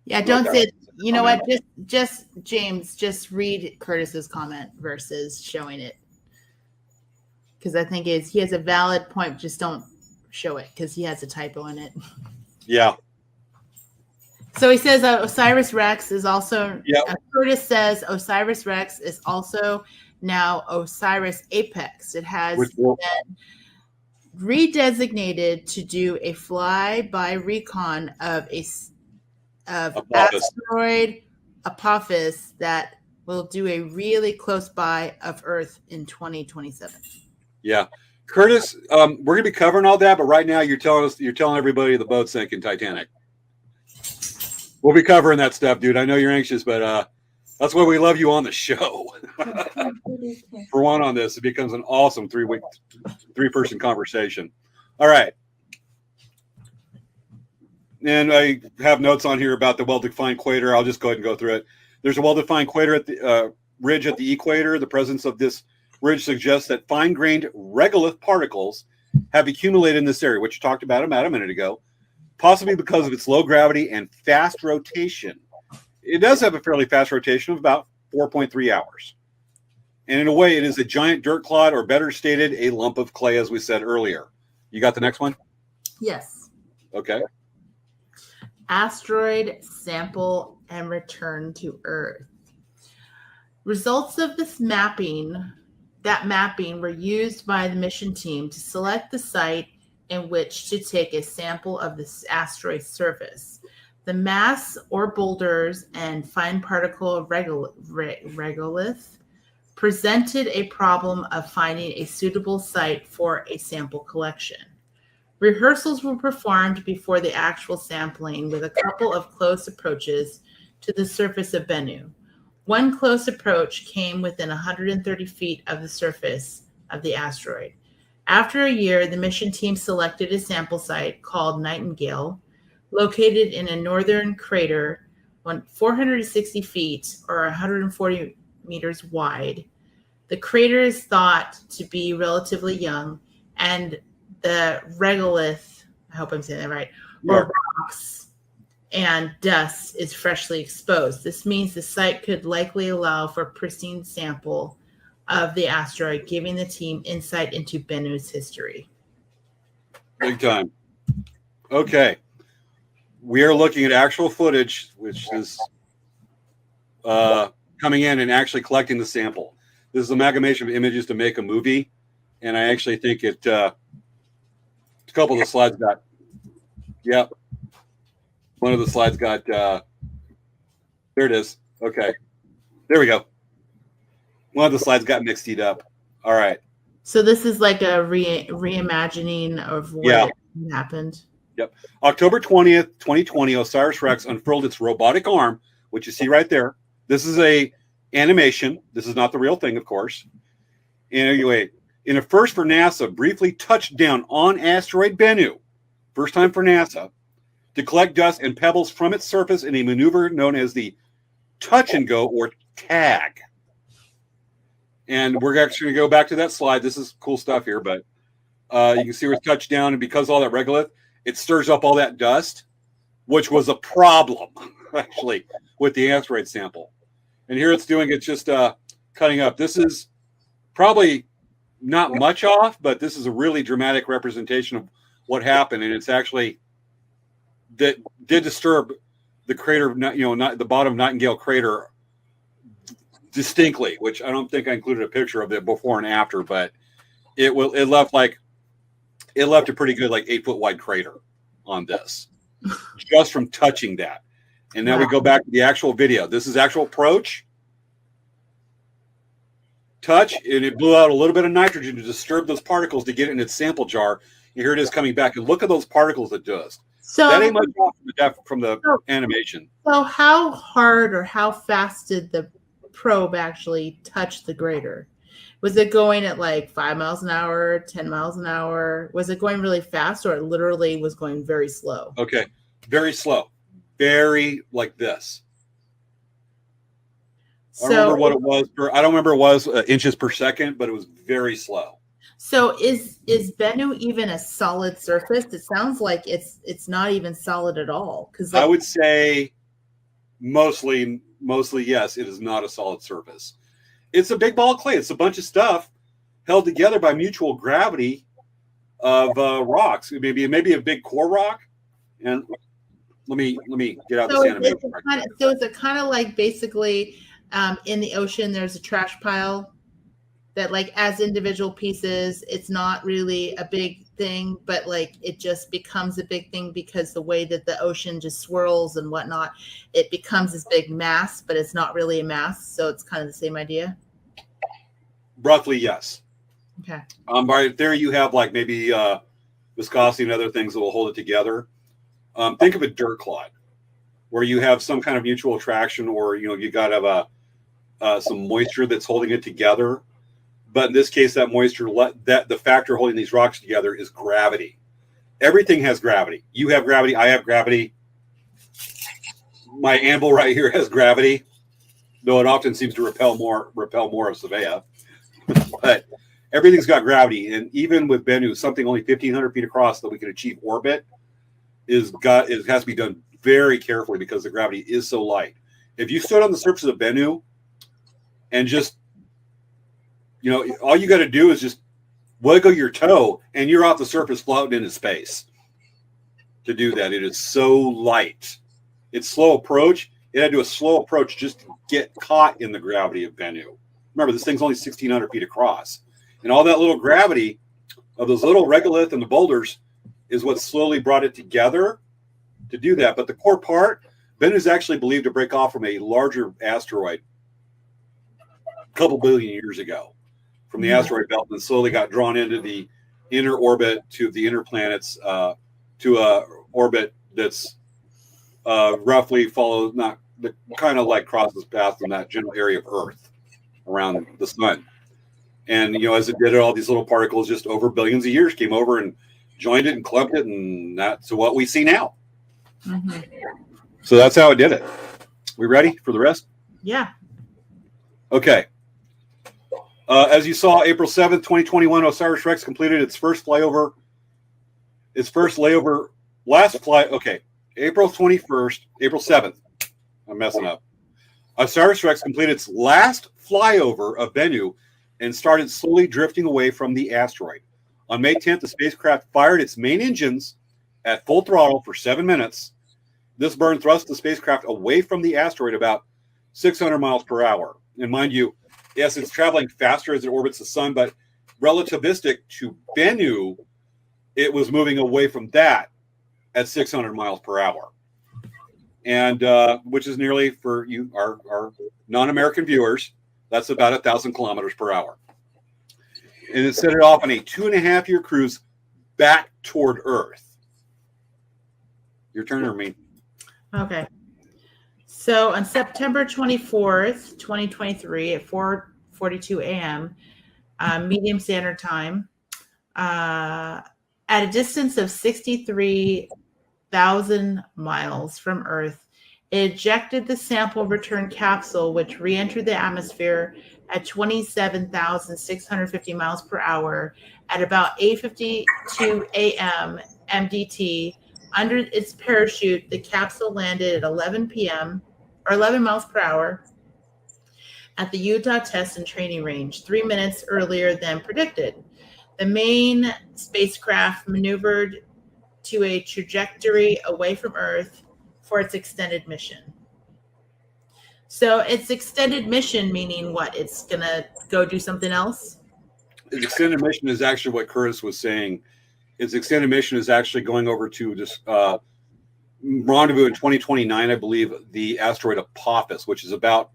Yeah, don't say it. You know what? Just James, just read Curtis's comment versus showing it. Because I think he has a valid point. Just don't show it because he has a typo in it. Yeah. So he says OSIRIS-REx is also, yep. Curtis says OSIRIS-REx is also now OSIRIS-APEX. It has been redesignated to do a flyby recon of asteroid Apophis that will do a really close by of Earth in 2027. Yeah. Curtis, we're going to be covering all that, but right now you're telling everybody the boat sank in Titanic. We'll be covering that stuff, dude. I know you're anxious, but that's why we love you on the show. For one on this, it becomes an awesome three-person conversation. All right. And I have notes on here about the well-defined equator. I'll just go ahead and go through it. There's a well-defined equator at the ridge at the equator. The presence of this ridge suggests that fine-grained regolith particles have accumulated in this area, which you talked about a minute ago, possibly because of its low gravity and fast rotation. It does have a fairly fast rotation of about 4.3 hours. And in a way, it is a giant dirt clod, or better stated, a lump of clay, as we said earlier. You got the next one? Yes. Okay. Asteroid sample and return to Earth. Results of this mapping were used by the mission team to select the site in which to take a sample of this asteroid surface. The mass or boulders and fine particle regolith presented a problem of finding a suitable site for a sample collection. Rehearsals were performed before the actual sampling with a couple of close approaches to the surface of Bennu. One close approach came within 130 feet of the surface of the asteroid. After a year, the mission team selected a sample site called Nightingale, located in a northern crater 460 feet or 140 meters wide. The crater is thought to be relatively young, and the regolith, I hope I'm saying that right, or rocks and dust is freshly exposed. This means the site could likely allow for a pristine sample of the asteroid, giving the team insight into Bennu's history. Big time. Okay. We are looking at actual footage, which is coming in and actually collecting the sample. This is an amalgamation of images to make a movie, and I actually think it. A couple of the slides got. Yep. One of the slides got. There it is. Okay. There we go. One of the slides got mixed up. All right. So this is like a reimagining of what happened. Yep. October 20th, 2020, OSIRIS-REx unfurled its robotic arm, which you see right there. This is a animation. This is not the real thing, of course. Anyway, in a first for NASA, briefly touched down on asteroid Bennu, first time for NASA, to collect dust and pebbles from its surface in a maneuver known as the touch and go or tag. And we're actually going to go back to that slide. This is cool stuff here, but you can see where it's touched down, and because all that regolith, it stirs up all that dust, which was a problem, actually, with the asteroid sample. And here it's doing, it's just cutting up. This is probably not much off, but this is a really dramatic representation of what happened. And it's actually, that did disturb the crater, not the bottom of Nightingale crater distinctly, which I don't think I included a picture of it before and after, but it left a pretty good 8-foot wide crater on this just from touching that. And now we go back to the actual video. This is actual approach, touch, and it blew out a little bit of nitrogen to disturb those particles to get it in its sample jar. And here it is coming back, and look at those particles it does. So that ain't much off from the animation. So how hard or how fast did the probe actually touch the crater? Was it going at 5 miles an hour, 10 miles an hour? Was it going really fast, or it literally was going very slow? Okay, very slow. Very like this. I don't remember what it was. I don't remember it was inches per second, but it was very slow. So is Bennu even a solid surface? It sounds like it's not even solid at all. Because I would say mostly yes, it is not a solid surface. It's a big ball of clay. It's a bunch of stuff held together by mutual gravity of rocks. Maybe a big core rock. And let me get out this animation. So is it kind of like basically in the ocean there's a trash pile that as individual pieces, it's not really a big thing, but it just becomes a big thing because the way that the ocean just swirls and whatnot, it becomes this big mass, but it's not really a mass. So it's kind of the same idea. Roughly, yes. Okay. Right there you have maybe viscosity and other things that will hold it together. Think of a dirt clod where you have some kind of mutual attraction, or you got to have some moisture that's holding it together. But in this case, that moisture, the factor holding these rocks together is gravity. Everything has gravity. You have gravity. I have gravity. My anvil right here has gravity, though it often seems to repel more of Svea. But everything's got gravity, and even with Bennu, something only 1,500 feet across that we can achieve orbit has to be done very carefully because the gravity is so light. If you stood on the surface of Bennu and just all you got to do is just wiggle your toe and you're off the surface floating into space. To do that, it is so light. It's slow approach. It had to do a slow approach just to get caught in the gravity of Bennu. Remember, this thing's only 1,600 feet across. And all that little gravity of those little regolith and the boulders is what slowly brought it together to do that. But the core part, Bennu is actually believed to break off from a larger asteroid a couple billion years ago from the asteroid belt, and slowly got drawn into the inner orbit to the inner planets, to a orbit that's roughly follows, not the kind of crosses paths in that general area of Earth around the sun. And as it did it, all these little particles just over billions of years came over and joined it and clumped it, and that's what we see now. Mm-hmm. So that's how it did it. We ready for the rest? Yeah. Okay. As you saw, April 7th, 2021, OSIRIS-REx completed its first layover. Okay. April 7th. I'm messing up. OSIRIS-REx completed its last flyover of Bennu and started slowly drifting away from the asteroid. On May 10th, the spacecraft fired its main engines at full throttle for 7 minutes. This burn thrust the spacecraft away from the asteroid about 600 miles per hour. And mind you, yes, it's traveling faster as it orbits the sun, but relativistic to Bennu, it was moving away from that at 600 miles per hour. And which is nearly, for you, our non-American viewers, that's about 1,000 kilometers per hour. And it set it off on a 2.5-year cruise back toward Earth. Your turn, or me? Okay. So on September 24th, 2023 at 4:42 a.m. Medium Standard Time, at a distance of 63,000 miles from Earth, it ejected the sample return capsule, which re-entered the atmosphere at 27,650 miles per hour at about 8:52 a.m. MDT. Under its parachute, the capsule landed at 11 p.m. or 11 miles per hour at the Utah Test and Training Range, 3 minutes earlier than predicted. The main spacecraft maneuvered to a trajectory away from Earth for its extended mission. So its extended mission meaning what? It's going to go do something else? Its extended mission is actually what Curtis was saying. Its extended mission is actually going over to just rendezvous in 2029, I believe, the asteroid Apophis, which is about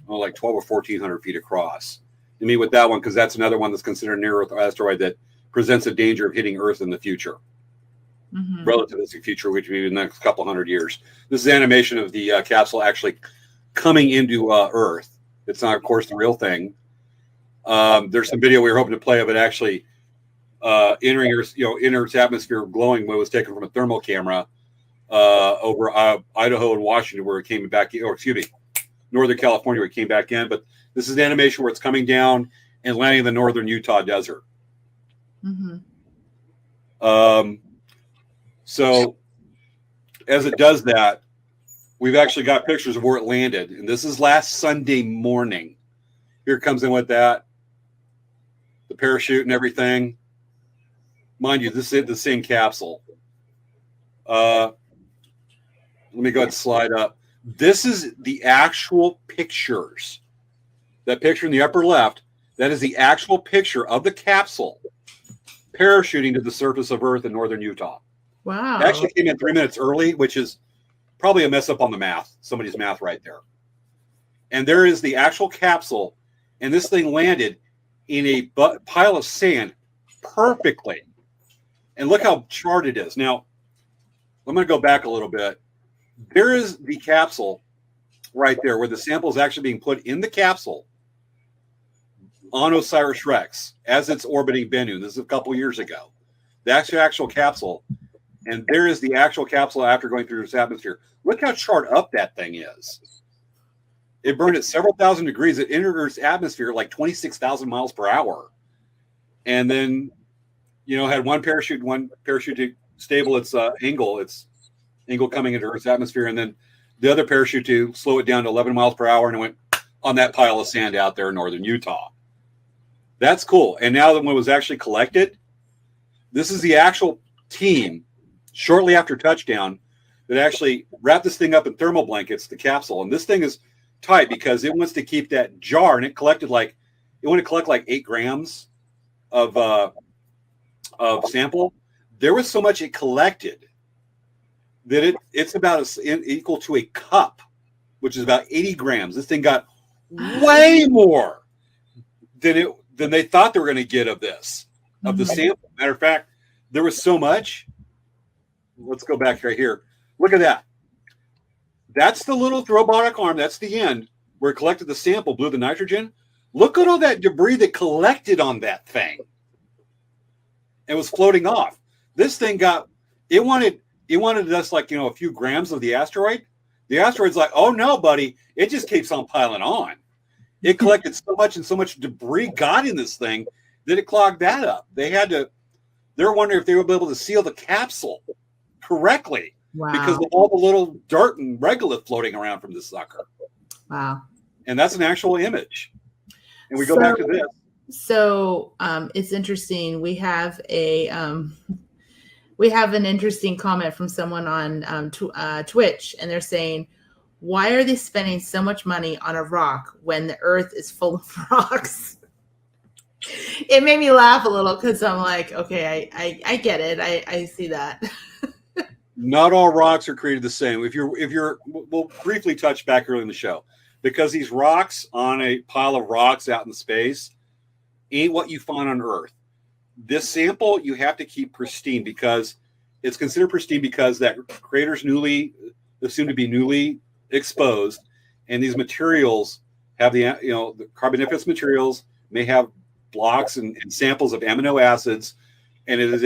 like 12 or 1,400 feet across. To meet with that one, because that's another one that's considered a near-Earth asteroid that presents a danger of hitting Earth in the future. Mm-hmm. Relativistic future, which would be the next couple hundred years. This is animation of the capsule actually coming into Earth. It's not, of course, the real thing. There's some video we were hoping to play of it actually entering Earth, in Earth's atmosphere, glowing. When it was taken from a thermal camera over Idaho and Washington, where it came back, Northern California, where it came back in. But this is the animation where it's coming down and landing in the northern Utah desert. Mm-hmm. So as it does that, we've actually got pictures of where it landed. And this is last Sunday morning. Here it comes in with that. The parachute and everything. Mind you, this is the same capsule. Let me go ahead and slide up. This is the actual pictures. That picture in the upper left, that is the actual picture of the capsule parachuting to the surface of Earth in northern Utah. Wow. It actually came in 3 minutes early, which is probably a mess up on the math, somebody's math right there. And there is the actual capsule, and this thing landed in a pile of sand perfectly. And look how charred it is. Now, I'm going to go back a little bit. There is the capsule right there where the sample is actually being put in the capsule on OSIRIS-REx as it's orbiting Bennu. This is a couple years ago. The actual capsule. And there is the actual capsule after going through its atmosphere. Look how charred up that thing is. It burned at several thousand degrees. It entered its atmosphere at like 26,000 miles per hour. And then, had one parachute to stable its angle coming into Earth's atmosphere. And then the other parachute to slow it down to 11 miles per hour. And it went on that pile of sand out there in northern Utah. That's cool. And now that when it was actually collected, this is the actual team shortly after touchdown that actually wrapped this thing up in thermal blankets, the capsule. And this thing is tight because it wants to keep that jar, and it wanted to collect like 8 grams of sample. There was so much it collected that it's about equal to a cup, which is about 80 grams. This thing got way more than they thought they were going to get of this, of the sample. Matter of fact, there was so much. Let's go back right here. Look at that. That's the little robotic arm. That's the end where it collected the sample, blew the nitrogen. Look at all that debris that collected on that thing. It was floating off. This thing it He wanted just like, a few grams of the asteroid. The asteroid's like, oh no, buddy, it just keeps on piling on. It collected so much and so much debris got in this thing that it clogged that up. They're wondering if they would be able to seal the capsule correctly because of all the little dirt and regolith floating around from this sucker. Wow. And that's an actual image. And we go back to this. So it's interesting. We have an interesting comment from someone on Twitch, and they're saying, why are they spending so much money on a rock when the Earth is full of rocks? It made me laugh a little because I'm like, okay, I get it. I see that. Not all rocks are created the same. We'll briefly touch back early in the show, because these rocks on a pile of rocks out in space ain't what you find on Earth. This sample you have to keep pristine, because it's considered pristine because that crater's assumed to be newly exposed, and these materials have the carboniferous materials may have blocks and samples of amino acids, and it is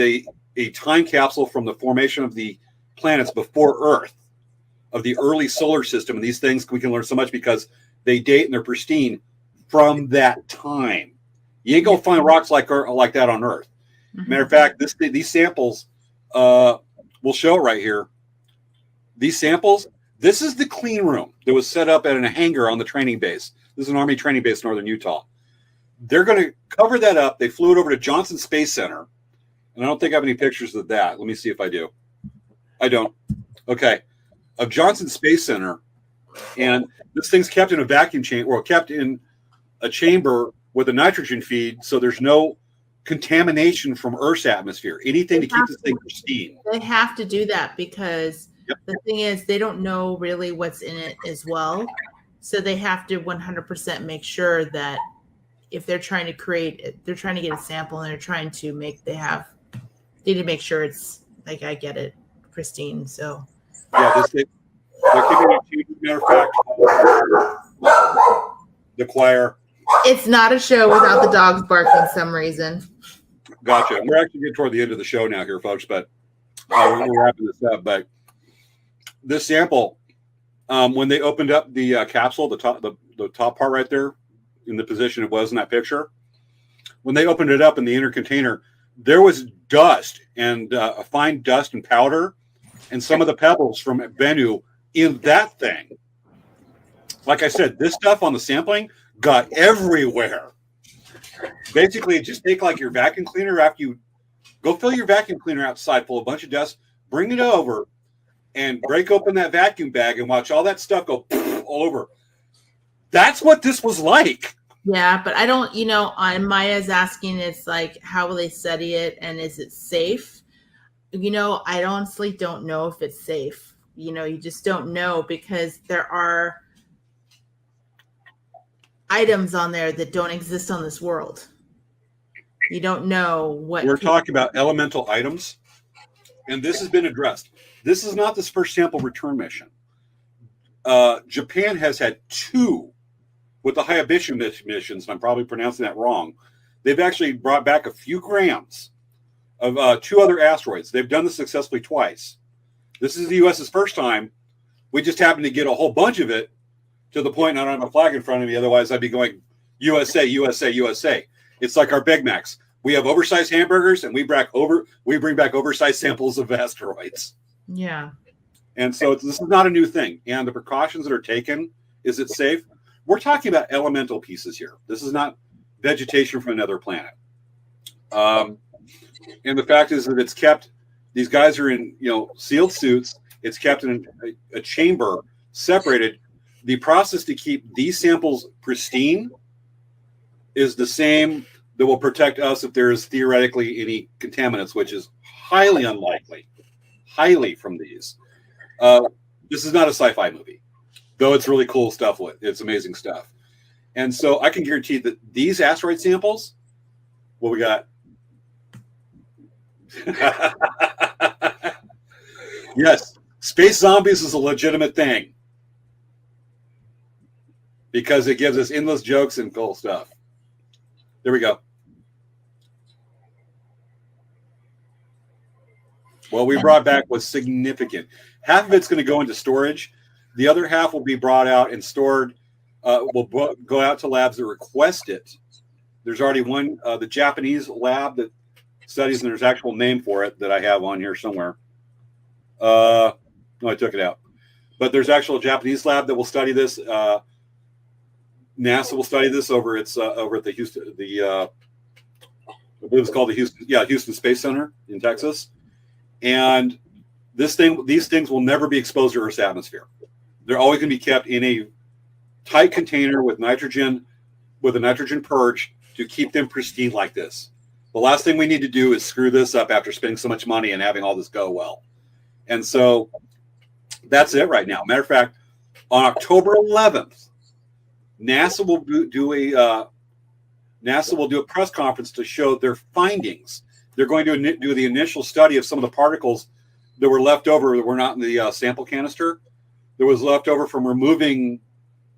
a time capsule from the formation of the planets before Earth, of the early solar system. And these things, we can learn so much because they date and they're pristine from that time. You ain't gonna find rocks like that on Earth. Matter of fact, these samples, we'll show it right here. These samples, this is the clean room that was set up at a hangar on the training base. This is an Army training base in northern Utah. They're going to cover that up. They flew it over to Johnson Space Center. And I don't think I have any pictures of that. Let me see if I do. I don't. Okay. Of Johnson Space Center. And this thing's kept in a vacuum chamber, or kept in a chamber with a nitrogen feed, so there's no contamination from Earth's atmosphere. Anything to keep this thing pristine. They have to do that because the thing is, they don't know really what's in it as well. So they have to 100% make sure that if they're trying to get a sample and they're trying to need to make sure it's, like, I get it, pristine. So yeah, they're keeping it cheap. Matter of fact, the choir. It's not a show without the dogs barking some reason. Gotcha. We're actually getting toward the end of the show now here, folks, but we're wrapping this up. But this sample, when they opened up the capsule, the top part right there, in the position it was in that picture, when they opened it up in the inner container, there was dust and a fine dust and powder and some of the pebbles from Bennu in that thing. Like I said, this stuff on the sampling got everywhere. Basically, just take like your vacuum cleaner after you go fill your vacuum cleaner outside full of a bunch of dust, bring it over and break open that vacuum bag and watch all that stuff go all over. That's what this was like. Yeah, but I don't, Maya's asking, it's like, how will they study it and is it safe? I honestly don't know if it's safe. You just don't know, because there are items on there that don't exist on this world. You don't know what we're talking about. Elemental items, and this has been addressed. This is not this first sample return mission. Japan has had 2 with the Hayabusa missions, and I'm probably pronouncing that wrong. They've actually brought back a few grams of 2 other asteroids. They've done this successfully twice. This is the U.S.'s first time. We just happened to get a whole bunch of it, to the point I don't have a flag in front of me. Otherwise, I'd be going USA, USA, USA. It's like our Big Macs. We have oversized hamburgers, and we bring back oversized samples of asteroids. Yeah. And so this is not a new thing. And the precautions that are taken, is it safe? We're talking about elemental pieces here. This is not vegetation from another planet. And the fact is that it's kept, these guys are in, sealed suits. It's kept in a chamber, separated. The process to keep these samples pristine is the same that will protect us if there is theoretically any contaminants, which is highly unlikely, from these. This is not a sci-fi movie, though it's really cool stuff. It's amazing stuff. And so I can guarantee that these asteroid samples, what we got? Yes, space zombies is a legitimate thing, because it gives us endless jokes and cool stuff. There we go. What we brought back was significant. Half of it's going to go into storage. The other half will be brought out and stored. Will go out to labs that request it. There's already one, the Japanese lab that studies, and there's an actual name for it that I have on here somewhere. No, I took it out. But there's actual Japanese lab that will study this. NASA will study this over at the Houston, I believe it's called the Houston Space Center in Texas. And these things will never be exposed to Earth's atmosphere. They're always going to be kept in a tight container with a nitrogen purge to keep them pristine like this. The last thing we need to do is screw this up after spending so much money and having all this go well. And so that's it right now. Matter of fact, on October 11th, NASA will do a press conference to show their findings. They're going to do the initial study of some of the particles that were left over that were not in the sample canister. That was left over from removing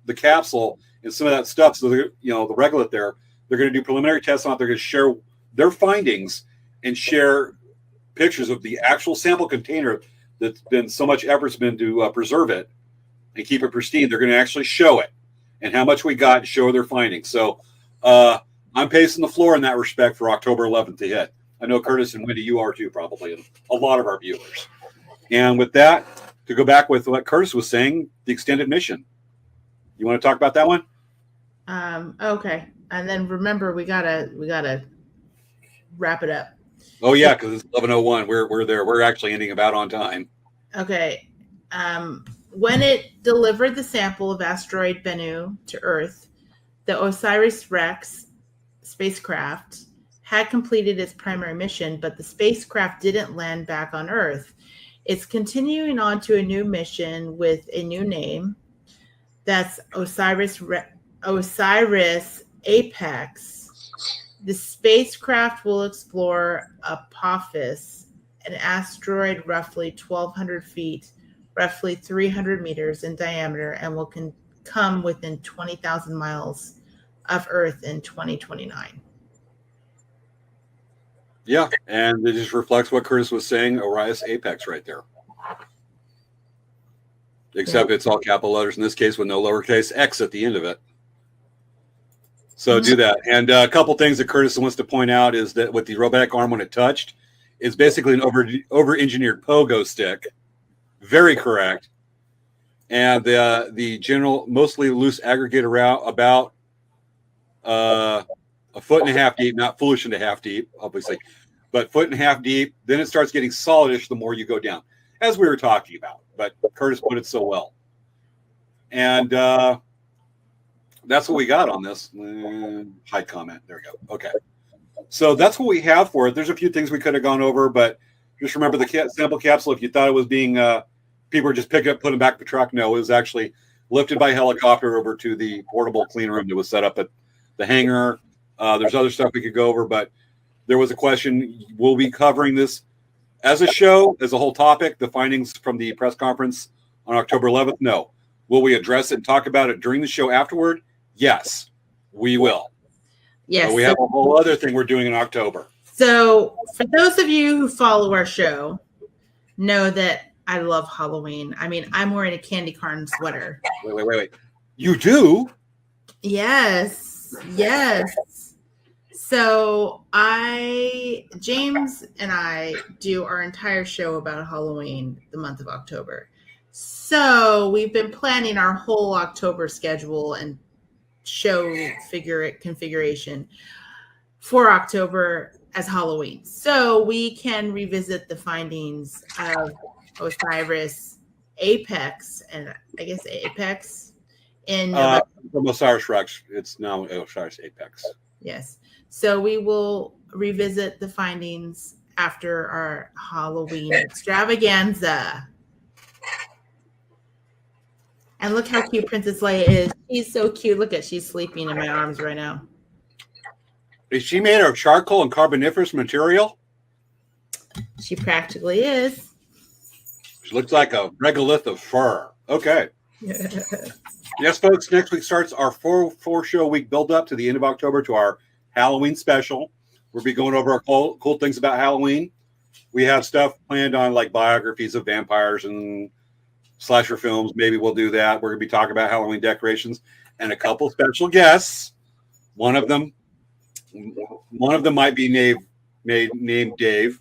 the capsule and some of that stuff. So, the regolith there, they're going to do preliminary tests on it. They're going to share their findings and share pictures of the actual sample container that's been so much effort's been to preserve it and keep it pristine. They're going to actually show it and how much we got and show their findings. So I'm pacing the floor in that respect for October 11th to hit. I know Curtis and Wendy, you are too, probably, and a lot of our viewers. And with that, to go back with what Curtis was saying, the extended mission. You want to talk about that one? Okay. And then remember, we gotta wrap it up. Oh yeah, because it's 11:01. We're there. We're actually ending about on time. Okay. When it delivered the sample of asteroid Bennu to Earth, the OSIRIS-REx spacecraft had completed its primary mission, but the spacecraft didn't land back on Earth. It's continuing on to a new mission with a new name. That's OSIRIS-Apex. The spacecraft will explore Apophis, an asteroid roughly 1,200 feet, roughly 300 meters in diameter, and will come within 20,000 miles of Earth in 2029. Yeah, and it just reflects what Curtis was saying, OSIRIS-Apex right there. Except it's all capital letters in this case with no lowercase x at the end of it. So do that. And a couple things that Curtis wants to point out is that with the robotic arm when it touched, it's basically an over-engineered pogo stick. Very correct. And the general, mostly loose aggregator route about a foot and a half deep, not foolish and a half deep, obviously, but foot and a half deep. Then it starts getting solidish the more you go down, as we were talking about. But Curtis put it so well. And that's what we got on this. Hide comment. There we go. Okay. So that's what we have for it. There's a few things we could have gone over, but just remember the sample capsule. If you thought it was being, people were just picking up, putting back the truck. No, it was actually lifted by helicopter over to the portable clean room that was set up at the hangar. There's other stuff we could go over, but there was a question. We'll be covering this as a show, as a whole topic, the findings from the press conference on October 11th. No. Will we address it and talk about it during the show afterward? Yes, we will. Yes. We have a whole other thing we're doing in October. So for those of you who follow our show, know that I love Halloween. I mean, I'm wearing a candy corn sweater. Wait. You do? Yes. So James and I do our entire show about Halloween the month of October. So we've been planning our whole October schedule and show configuration for October as Halloween. So we can revisit the findings of OSIRIS-Apex and I guess Apex in from OSIRIS-REx. It's now OSIRIS-Apex. Yes. So we will revisit the findings after our Halloween extravaganza. And look how cute Princess Leia is. She's so cute. Look she's sleeping in my arms right now. Is she made of charcoal and carboniferous material? She practically is. She looks like a regolith of fur. Okay. Yes, folks, next week starts our four-show week build-up to the end of October to our Halloween special. We'll be going over our cool things about Halloween. We have stuff planned on like biographies of vampires and slasher films. Maybe we'll do that. We're going to be talking about Halloween decorations and a couple special guests. One of them might be named Dave.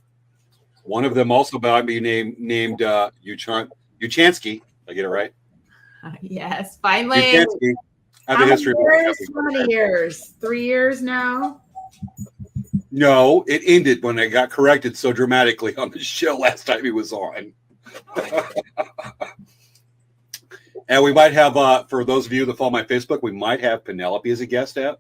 One of them also might be named Uchansky. I get it right? Yes, finally. Uchansky. I have a history. How many years? 3 years now? No, it ended when I got corrected so dramatically on the show last time he was on. And we might have, for those of you that follow my Facebook, we might have Penelope as a guest on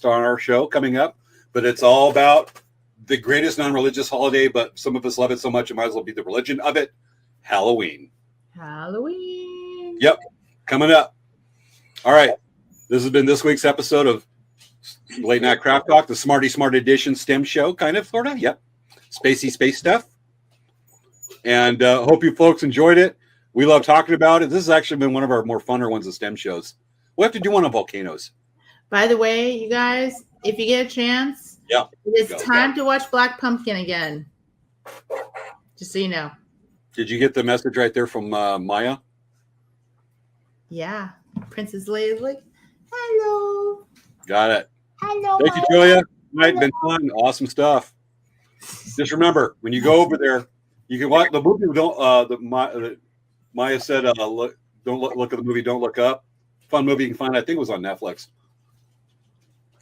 our show coming up. But it's all about the greatest non-religious holiday, but some of us love it so much it might as well be the religion of it, Halloween. Halloween. Yep, coming up. All right, this has been this week's episode of Late Night Craft Talk, the Smarty Smart Edition STEM show, kind of, Florida. Yep, spacey space stuff. And hope you folks enjoyed it. We love talking about it. This has actually been one of our more funner ones of STEM shows. We'll have to do one on volcanoes. By the way, you guys, if you get a chance, yeah, it is time to watch Black Pumpkin again. Just so you know. Did you get the message right there from Maya? Yeah. Princess Leia's like, hello. Got it. Hello. Thank you, Julia. Tonight been fun. Awesome stuff. Just remember, when you go over there, you can watch the movie. Maya said, "Look, don't look at the movie. Don't look up." Fun movie you can find. I think it was on Netflix.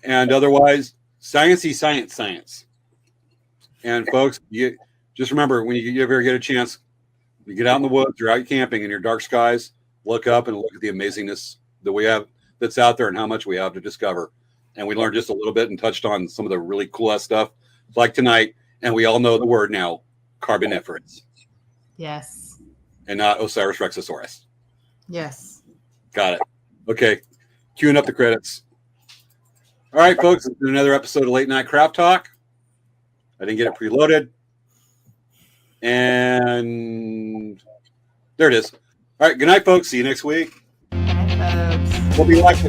And otherwise, science. And folks, you just remember when you ever get a chance, you get out in the woods, you're out camping in your dark skies, look up and look at the amazingness that we have that's out there and how much we have to discover. And we learned just a little bit and touched on some of the really cool ass stuff like tonight. And we all know the word now, Carboniferous. Yes. And not OSIRIS-REx. Yes. Got it. Okay. Queuing up the credits. All right, folks. It's been another episode of Late Night Craft Talk. I didn't get it preloaded. And there it is. All right. Good night, folks. See you next week. Good night, folks. We'll be live.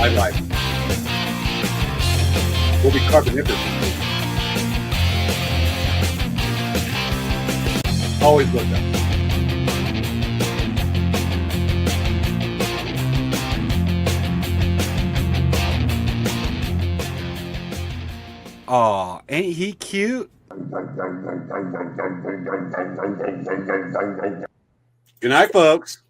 Live. We'll be Carboniferous. Always look up. Aw, ain't he cute? Good night, folks.